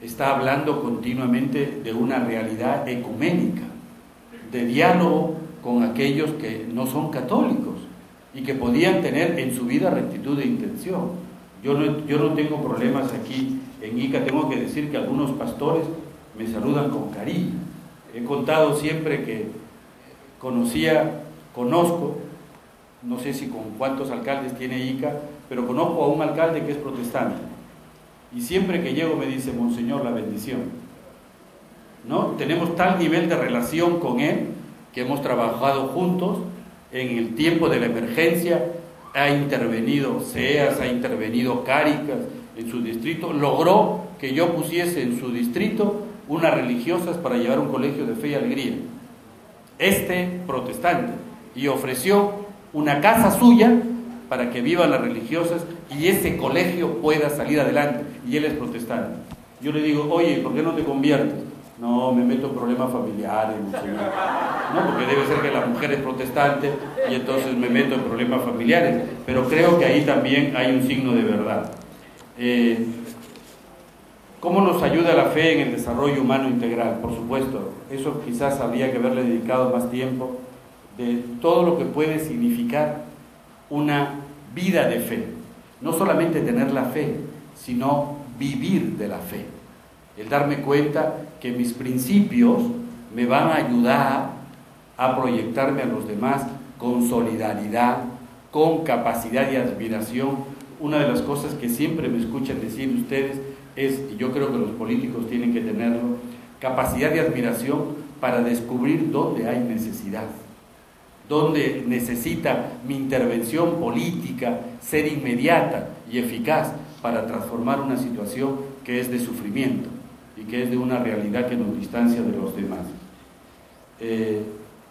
está hablando continuamente de una realidad ecuménica, de diálogo con aquellos que no son católicos y que podían tener en su vida rectitud de intención. Yo no tengo problemas aquí en Ica. Tengo que decir que algunos pastores me saludan con cariño. He contado siempre que conozco, no sé si con cuántos alcaldes tiene Ica, pero conozco a un alcalde que es protestante. Y siempre que llego me dice: Monseñor, la bendición. ¿No? Tenemos tal nivel de relación con él que hemos trabajado juntos en el tiempo de la emergencia. Ha intervenido CEAS, ha intervenido Cáritas en su distrito, logró que yo pusiese en su distrito unas religiosas para llevar un colegio de fe y alegría, protestante, y ofreció una casa suya para que vivan las religiosas y ese colegio pueda salir adelante, y él es protestante. Yo le digo: oye, ¿por qué no te conviertes? No, me meto en problemas familiares, Monseñor. No, porque debe ser que la mujer es protestante y entonces me meto en problemas familiares, pero creo que ahí también hay un signo de verdad. ¿Cómo nos ayuda la fe en el desarrollo humano integral? Por supuesto, eso quizás habría que haberle dedicado más tiempo, de todo lo que puede significar una vida de fe. No solamente tener la fe, sino vivir de la fe. El darme cuenta que mis principios me van a ayudar a proyectarme a los demás con solidaridad, con capacidad y admiración. Una de las cosas que siempre me escuchan decir ustedes es, y yo creo que los políticos tienen que tenerlo, capacidad de admiración para descubrir dónde hay necesidad, dónde necesita mi intervención política ser inmediata y eficaz para transformar una situación que es de sufrimiento y que es de una realidad que nos distancia de los demás.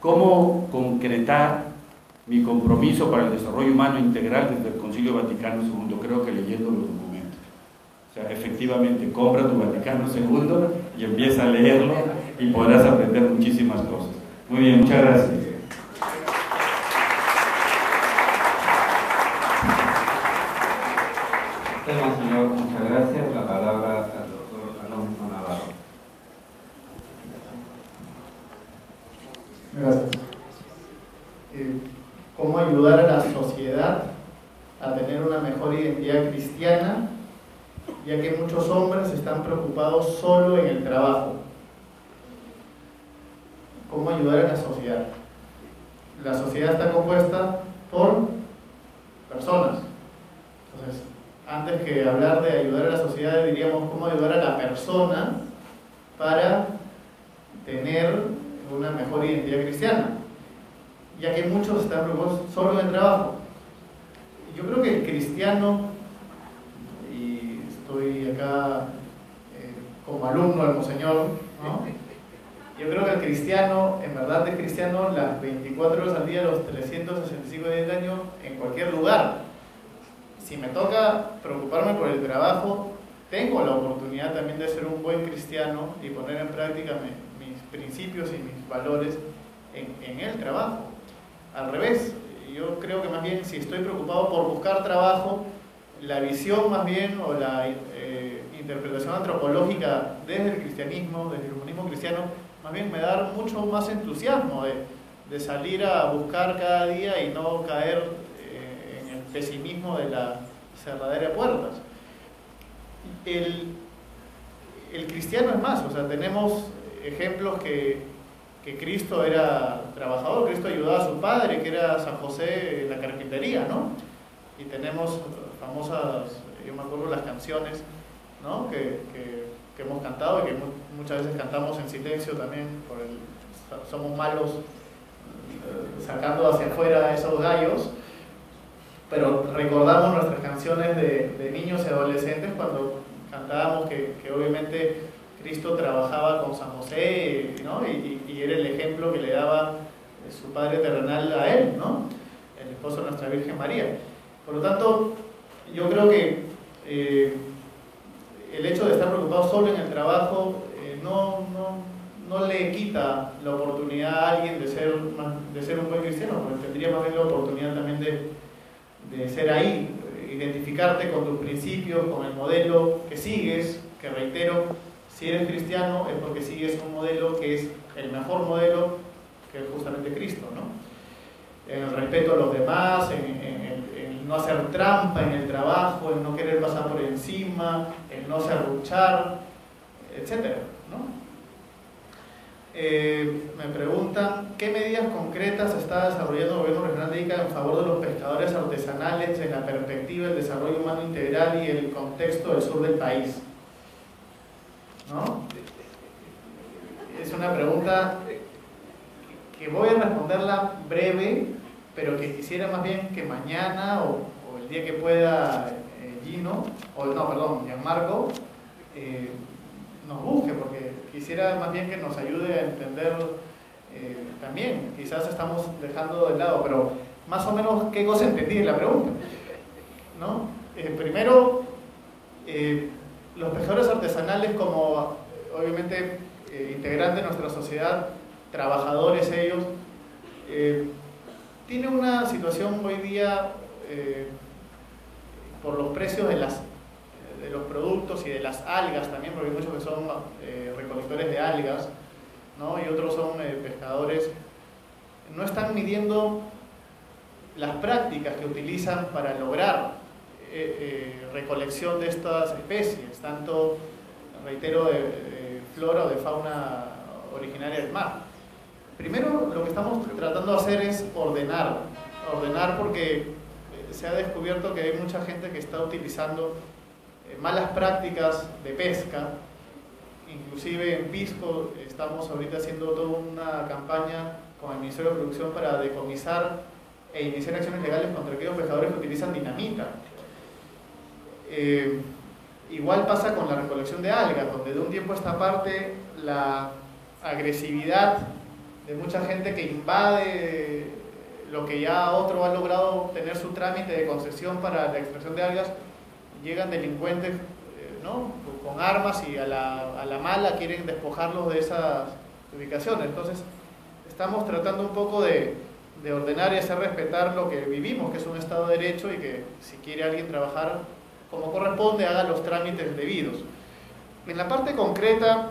¿Cómo concretar mi compromiso para el desarrollo humano integral desde el Concilio Vaticano II? Creo que leyendo los documentos. O sea, efectivamente, compra tu Vaticano II y empieza a leerlo y podrás aprender muchísimas cosas. Muy bien, muchas gracias. Señor, muchas gracias. La palabra al doctor Alonso Navarro. Gracias. ¿Cómo ayudar a la sociedad a tener una mejor identidad cristiana, ya que muchos hombres están preocupados solo en el trabajo? ¿Cómo ayudar a la sociedad? La sociedad está compuesta por personas. Entonces, antes que hablar de ayudar a la sociedad, diríamos cómo ayudar a la persona para tener una mejor identidad cristiana, ya que muchos están preocupados solo en el trabajo. Yo creo que el cristiano, y estoy acá como alumno del Monseñor, ¿no? Yo creo que el cristiano, en verdad es cristiano las 24 horas al día, los 365 días del año, en cualquier lugar. Si me toca preocuparme por el trabajo, tengo la oportunidad también de ser un buen cristiano y poner en práctica mis principios y mis valores en el trabajo. Al revés, yo creo que más bien si estoy preocupado por buscar trabajo, la visión más bien o la interpretación antropológica desde el cristianismo, desde el humanismo cristiano, más bien me da mucho más entusiasmo de salir a buscar cada día y no caer en el pesimismo de la cerradera de puertas. El cristiano es más, o sea, tenemos ejemplos que Cristo era trabajador, Cristo ayudaba a su padre, que era San José en la carpintería, ¿no? Y tenemos famosas, yo me acuerdo las canciones, ¿no? que hemos cantado y que muchas veces cantamos en silencio también, somos malos sacando hacia afuera esos gallos, pero recordamos nuestras canciones de niños y adolescentes cuando cantábamos que obviamente Cristo trabajaba con San José, ¿no? y era el ejemplo que le daba su Padre terrenal a él, ¿no? El esposo de nuestra Virgen María. Por lo tanto, yo creo que el hecho de estar preocupado solo en el trabajo no le quita la oportunidad a alguien de ser un buen cristiano, porque tendría más bien la oportunidad también de ser ahí, identificarte con tus principios, con el modelo que sigues, que reitero, si eres cristiano es porque sigues un modelo que es el mejor modelo, que es justamente Cristo, ¿no? En el respeto a los demás, en no hacer trampa en el trabajo, en no querer pasar por encima, en no serruchar, etcétera, ¿no? Me preguntan, ¿qué medidas concretas está desarrollando el gobierno regional de Ica en favor de los pescadores artesanales en la perspectiva del desarrollo humano integral y el contexto del sur del país? ¿No? Es una pregunta que voy a responderla breve, pero que quisiera más bien que mañana o el día que pueda Gianmarco nos busque, porque quisiera más bien que nos ayude a entender también, quizás estamos dejando de lado, pero más o menos qué cosa entendí de la pregunta, ¿no? Primero, los pescadores artesanales como obviamente integrantes de nuestra sociedad, trabajadores ellos, tienen una situación hoy día por los precios de los productos y de las algas también, porque hay muchos que son recolectores de algas, ¿no? Y otros son pescadores, no están midiendo las prácticas que utilizan para lograr recolección de estas especies, tanto, reitero, de flora o de fauna originaria del mar. Primero, lo que estamos tratando de hacer es ordenar porque se ha descubierto que hay mucha gente que está utilizando malas prácticas de pesca. Inclusive en Pisco estamos ahorita haciendo toda una campaña con el Ministerio de Producción para decomisar e iniciar acciones legales contra aquellos pescadores que utilizan dinamita. Igual pasa con la recolección de algas, donde de un tiempo a esta parte la agresividad de mucha gente que invade lo que ya otro ha logrado tener su trámite de concesión para la extracción de algas, llegan delincuentes, ¿no? Con armas y a la mala quieren despojarlos de esas ubicaciones. Entonces estamos tratando un poco de ordenar y hacer respetar lo que vivimos, que es un Estado de Derecho, y que si quiere alguien trabajar como corresponde, haga los trámites debidos. En la parte concreta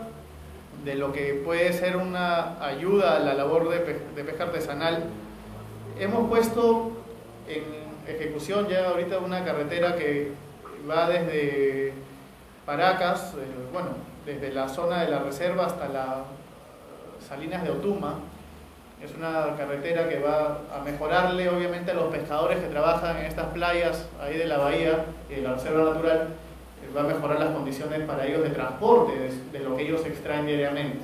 de lo que puede ser una ayuda a la labor de pesca artesanal, hemos puesto en ejecución ya ahorita una carretera que va desde Paracas, desde la zona de la reserva hasta las Salinas de Otuma, Es una carretera que va a mejorarle obviamente a los pescadores que trabajan en estas playas ahí de la bahía y de la reserva natural, va a mejorar las condiciones para ellos de transporte, de lo que ellos extraen diariamente,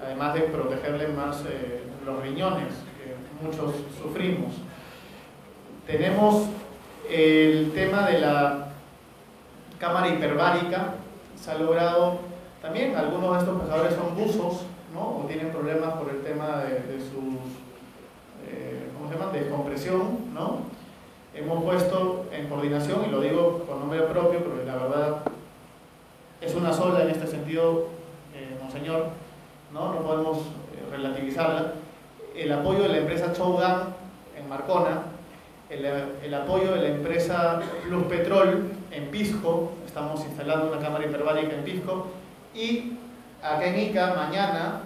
además de protegerles más los riñones, que muchos sufrimos. Tenemos el tema de la cámara hiperbárica. Se ha logrado también, algunos de estos pescadores son buzos, ¿no? O tienen problemas por el tema de sus ¿cómo se llama? Descompresión, ¿no? Hemos puesto en coordinación, y lo digo con nombre propio, porque la verdad es una sola en este sentido, monseñor, ¿no? No podemos relativizarla. El apoyo de la empresa Chougan en Marcona, el apoyo de la empresa Plus Petrol en Pisco, estamos instalando una cámara hiperbárica en Pisco, y acá en Ica mañana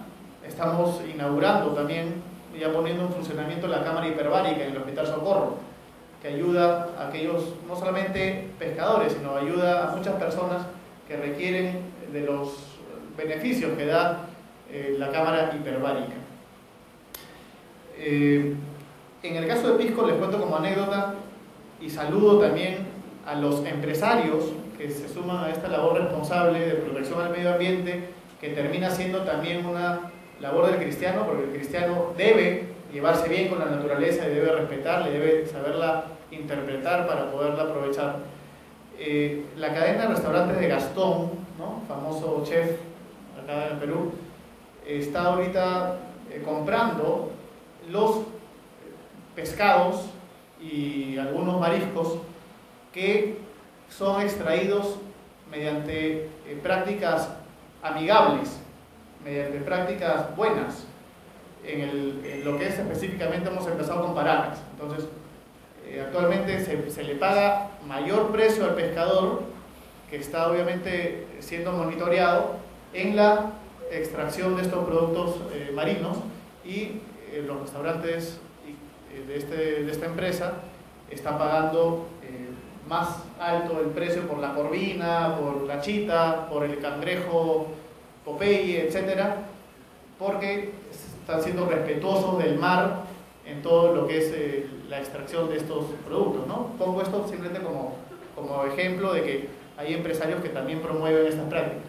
estamos inaugurando también, ya poniendo en funcionamiento la cámara hiperbárica en el Hospital Socorro, que ayuda a aquellos, no solamente pescadores, sino ayuda a muchas personas que requieren de los beneficios que da la cámara hiperbárica. En el caso de Pisco les cuento como anécdota y saludo también a los empresarios que se suman a esta labor responsable de protección al medio ambiente, que termina siendo también una labor del cristiano, porque el cristiano debe llevarse bien con la naturaleza y debe respetarla, debe saberla interpretar para poderla aprovechar. La cadena de restaurantes de Gastón, ¿no? Famoso chef acá en el Perú, está ahorita comprando los pescados y algunos mariscos que son extraídos mediante prácticas amigables, mediante prácticas buenas, en lo que es específicamente hemos empezado con Paracas. Entonces, actualmente se le paga mayor precio al pescador, que está obviamente siendo monitoreado en la extracción de estos productos marinos, y los restaurantes de esta empresa están pagando más alto el precio por la corvina, por la chita, por el cangrejo Popeye, etcétera, porque están siendo respetuosos del mar en todo lo que es la extracción de estos productos, ¿no? Pongo esto simplemente como ejemplo de que hay empresarios que también promueven estas prácticas.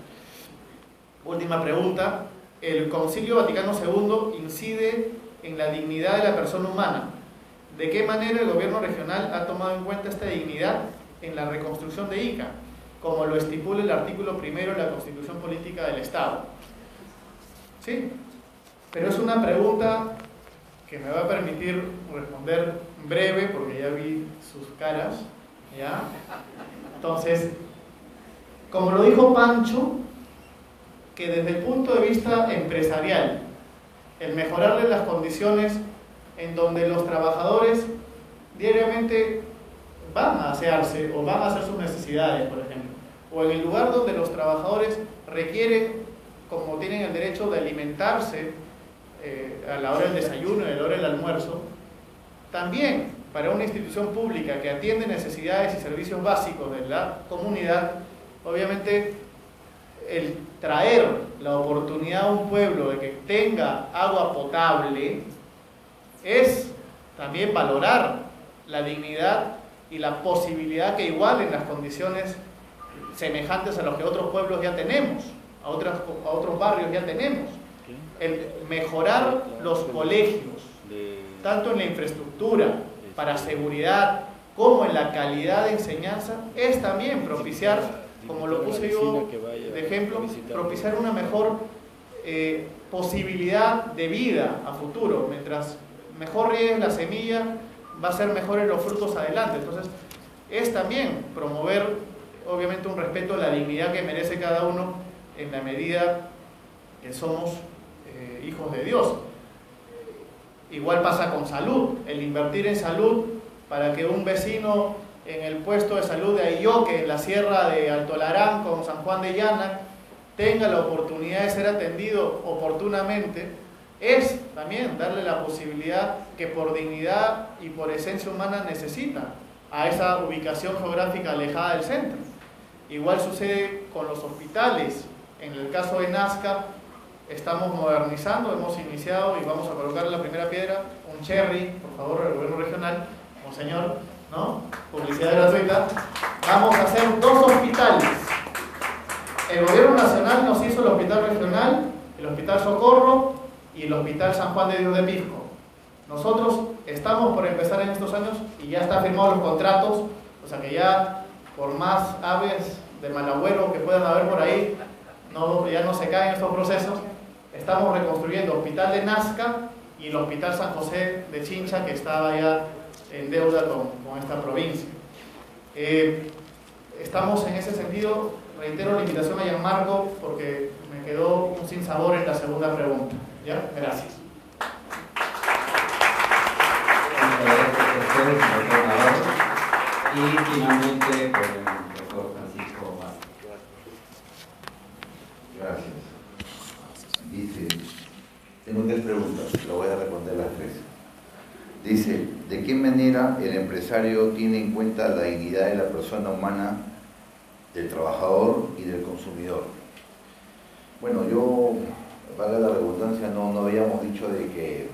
Última pregunta. El Concilio Vaticano II incide en la dignidad de la persona humana. ¿De qué manera el gobierno regional ha tomado en cuenta esta dignidad en la reconstrucción de Ica, como lo estipula el artículo 1 de la Constitución Política del Estado? ¿Sí? Pero es una pregunta que me va a permitir responder breve, porque ya vi sus caras, ¿ya? Entonces, como lo dijo Pancho, que desde el punto de vista empresarial, el mejorarle las condiciones en donde los trabajadores diariamente van a asearse o van a hacer sus necesidades, por ejemplo, o en el lugar donde los trabajadores requieren, como tienen el derecho de alimentarse a la hora del desayuno y a la hora del almuerzo, también para una institución pública que atiende necesidades y servicios básicos de la comunidad, obviamente el traer la oportunidad a un pueblo de que tenga agua potable es también valorar la dignidad y la posibilidad que igualen las condiciones semejantes a los que otros pueblos ya tenemos, a otros barrios ya tenemos. El mejorar los colegios, tanto en la infraestructura para seguridad como en la calidad de enseñanza, es también propiciar, como lo puse yo de ejemplo, propiciar una mejor posibilidad de vida a futuro. Mientras mejor riegues la semilla, va a ser mejores los frutos adelante. Entonces, es también promover, obviamente, un respeto a la dignidad que merece cada uno en la medida que somos hijos de Dios. Igual pasa con salud, el invertir en salud para que un vecino en el puesto de salud de Ayoque, en la sierra de Alto Larán con San Juan de Llana, tenga la oportunidad de ser atendido oportunamente, es también darle la posibilidad que por dignidad y por esencia humana necesita a esa ubicación geográfica alejada del centro. Igual sucede con los hospitales. En el caso de Nazca, estamos modernizando, hemos iniciado y vamos a colocar la primera piedra, un cherry, por favor, del gobierno regional, monseñor, ¿no? Publicidad gratuita. Vamos a hacer 2 hospitales. El gobierno nacional nos hizo el hospital regional, el hospital Socorro y el hospital San Juan de Dios de Pisco. Nosotros estamos por empezar en estos años y ya están firmados los contratos, o sea que ya por más aves de mal agüero que puedan haber por ahí, ya no se caen estos procesos. Estamos reconstruyendo el hospital de Nazca y el hospital San José de Chincha, que estaba ya en deuda con esta provincia. Estamos en ese sentido, reitero la invitación a Gianmarco porque me quedó un sinsabor en la segunda pregunta. ¿Ya? Gracias. Y finalmente, por el doctor Francisco Vázquez. Gracias. Dice, tengo 3 preguntas, lo voy a responder las 3. Dice, ¿de qué manera el empresario tiene en cuenta la dignidad de la persona humana, del trabajador y del consumidor? Bueno, yo, valga la redundancia, no habíamos dicho de que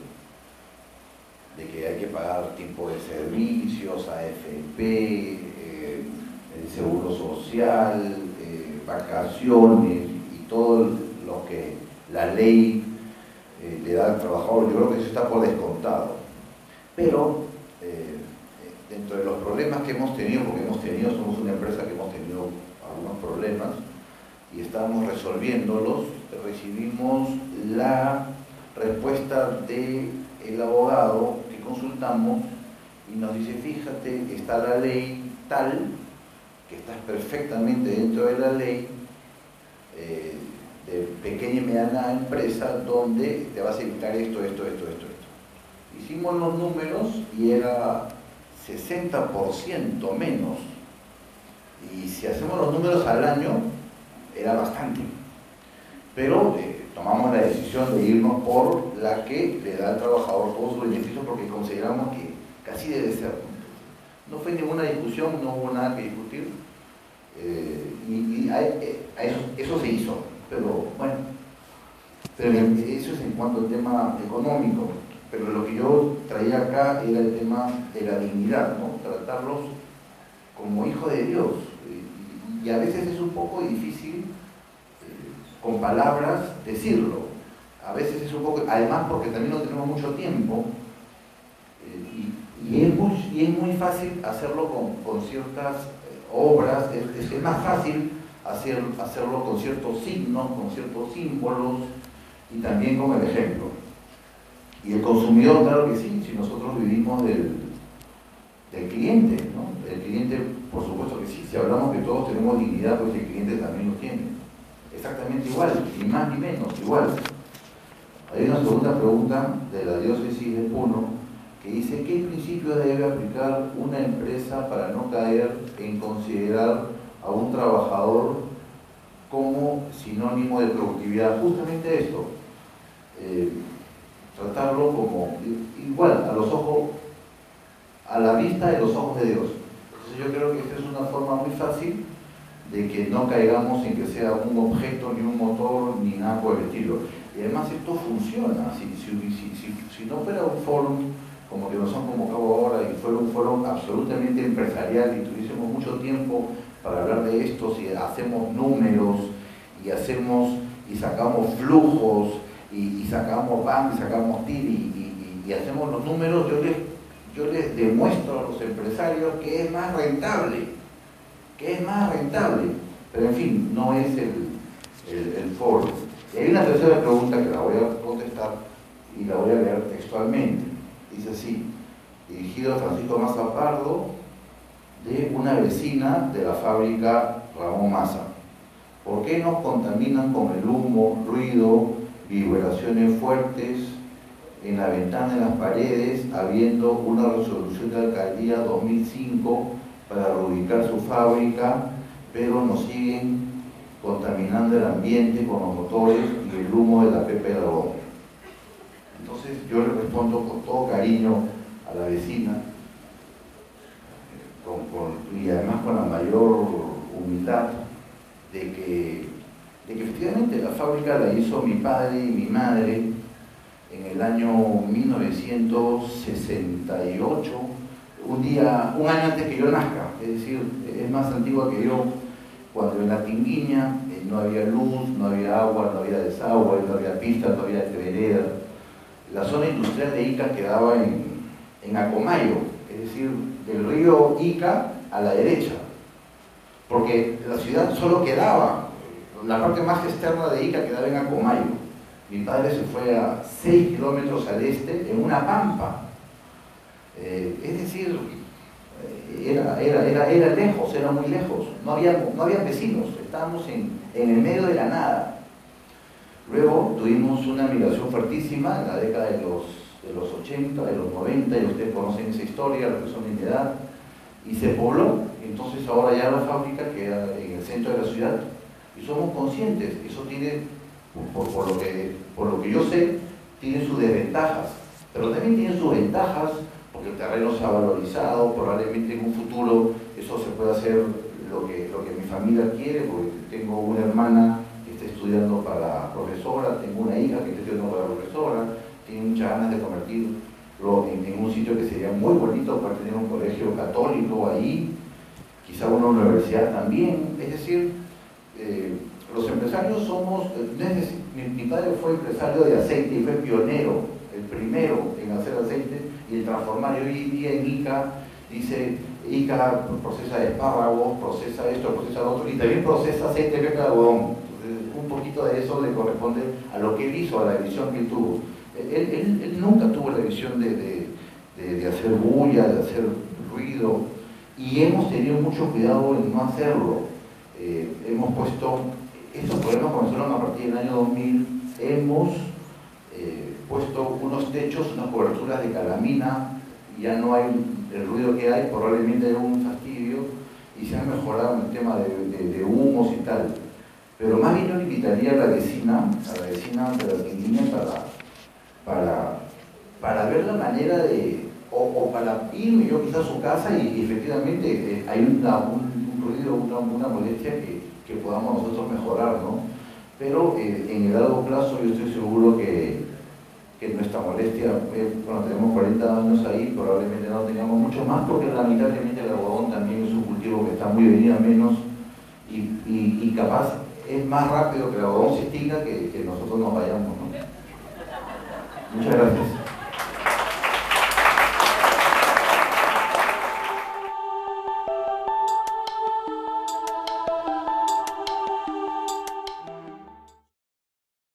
hay que pagar tipo de servicios, AFP, el seguro social, vacaciones y todo lo que la ley le da al trabajador. Yo creo que eso está por descontado. Pero dentro de los problemas que hemos tenido, porque somos una empresa que hemos tenido algunos problemas y estamos resolviéndolos, recibimos la respuesta del abogado que consultamos y nos dice, fíjate, está la ley tal, que estás perfectamente dentro de la ley de pequeña y mediana empresa, donde te vas a evitar esto. Hicimos los números y era 60% menos, y si hacemos los números al año era bastante, pero tomamos la decisión de irnos por la que le da al trabajador todos sus beneficios, porque consideramos que así debe ser. No fue ninguna discusión, no hubo nada que discutir, eso se hizo, pero bueno, eso es en cuanto al tema económico. Pero lo que yo traía acá era el tema de la dignidad, ¿no? Tratarlos como hijos de Dios. Y a veces es un poco difícil con palabras decirlo. A veces es un poco, además porque también no tenemos mucho tiempo, y es muy fácil hacerlo con ciertas obras, es más fácil hacerlo con ciertos signos, con ciertos símbolos y también con el ejemplo. Y el consumidor, claro que sí, si nosotros vivimos del cliente, ¿no? El cliente, por supuesto que sí, si hablamos que todos tenemos dignidad, pues el cliente también lo tiene. Exactamente igual, ni más ni menos, igual. Hay una segunda pregunta de la diócesis de Puno que dice, ¿qué principio debe aplicar una empresa para no caer en considerar a un trabajador como sinónimo de productividad? Justamente esto. Tratarlo como igual, a la vista de los ojos de Dios. Entonces yo creo que esta es una forma muy fácil de que no caigamos en que sea un objeto, ni un motor, ni nada por el estilo. Y además esto funciona. Si no fuera un foro como que nos han convocado ahora y fuera un foro absolutamente empresarial y tuviésemos mucho tiempo para hablar de esto, si hacemos números y sacamos flujos y sacamos BAM y sacamos TIR y hacemos los números, yo les demuestro a los empresarios que es más rentable, pero en fin, no es el foro. Y hay una tercera pregunta que la voy a contestar y la voy a leer textualmente. Dice así, dirigido a Francisco Massa Pardo, de una vecina de la fábrica Ramón Massa. ¿Por qué nos contaminan con el humo, ruido, vibraciones fuertes en la ventana, en las paredes, habiendo una resolución de alcaldía 2005 para reubicar su fábrica, pero nos siguen contaminando el ambiente con los motores y el humo de la Pepe Dragón? Entonces yo le respondo con todo cariño a la vecina, y además con la mayor humildad, de que de que efectivamente la fábrica la hizo mi padre y mi madre en el año 1968, un año antes que yo nazca, es decir, es más antigua que yo, cuando en la Tinguiña no había luz, no había agua, no había desagüe, no había pistas, no había vereda. La zona industrial de Ica quedaba en Acomayo, es decir, del río Ica a la derecha, porque la ciudad solo quedaba, la parte más externa de Ica quedaba en Acomayo. Mi padre se fue a 6 kilómetros al este, en una pampa. Es decir, era lejos, era muy lejos. No había vecinos, estábamos en el medio de la nada. Luego tuvimos una migración fuertísima en la década de los 80, de los 90, y ustedes conocen esa historia, los que son de mi edad, y se pobló. Entonces ahora ya la fábrica queda en el centro de la ciudad, y somos conscientes, eso tiene, por lo que yo sé, tiene sus desventajas, pero también tiene sus ventajas, porque el terreno se ha valorizado, probablemente en un futuro eso se puede hacer lo que mi familia quiere, porque tengo una hermana que está estudiando para profesora, tengo una hija que está estudiando para profesora, tiene muchas ganas de convertirlo en un sitio que sería muy bonito para tener un colegio católico ahí, quizá una universidad también. Es decir, los empresarios somos, mi padre fue empresario de aceite y fue pionero, el primero en hacer aceite y en transformar. Y hoy día en Ica dice, Ica procesa espárragos, procesa esto, procesa lo otro, y también procesa aceite de algodón. Entonces, un poquito de eso le corresponde a lo que él hizo, a la visión que él tuvo. Él nunca tuvo la visión de hacer bulla, de hacer ruido, y hemos tenido mucho cuidado en no hacerlo. Hemos puesto, estos problemas comenzaron a partir del año 2000, hemos puesto unos techos, unas coberturas de calamina, ya no hay el ruido que hay, probablemente hay un fastidio, y se ha mejorado el tema de humos y tal. Pero más bien yo le invitaría a la vecina de la Tinguiña para ver la manera de, o para irme yo quizás a su casa y efectivamente hay un ruido, una molestia que podamos nosotros mejorar, ¿no? Pero en el largo plazo yo estoy seguro que nuestra molestia, cuando tenemos 40 años ahí, probablemente no tengamos mucho más, porque lamentablemente el algodón también es un cultivo que está muy venido a menos y capaz es más rápido que el algodón se extinga que nosotros nos vayamos, ¿no? Muchas gracias.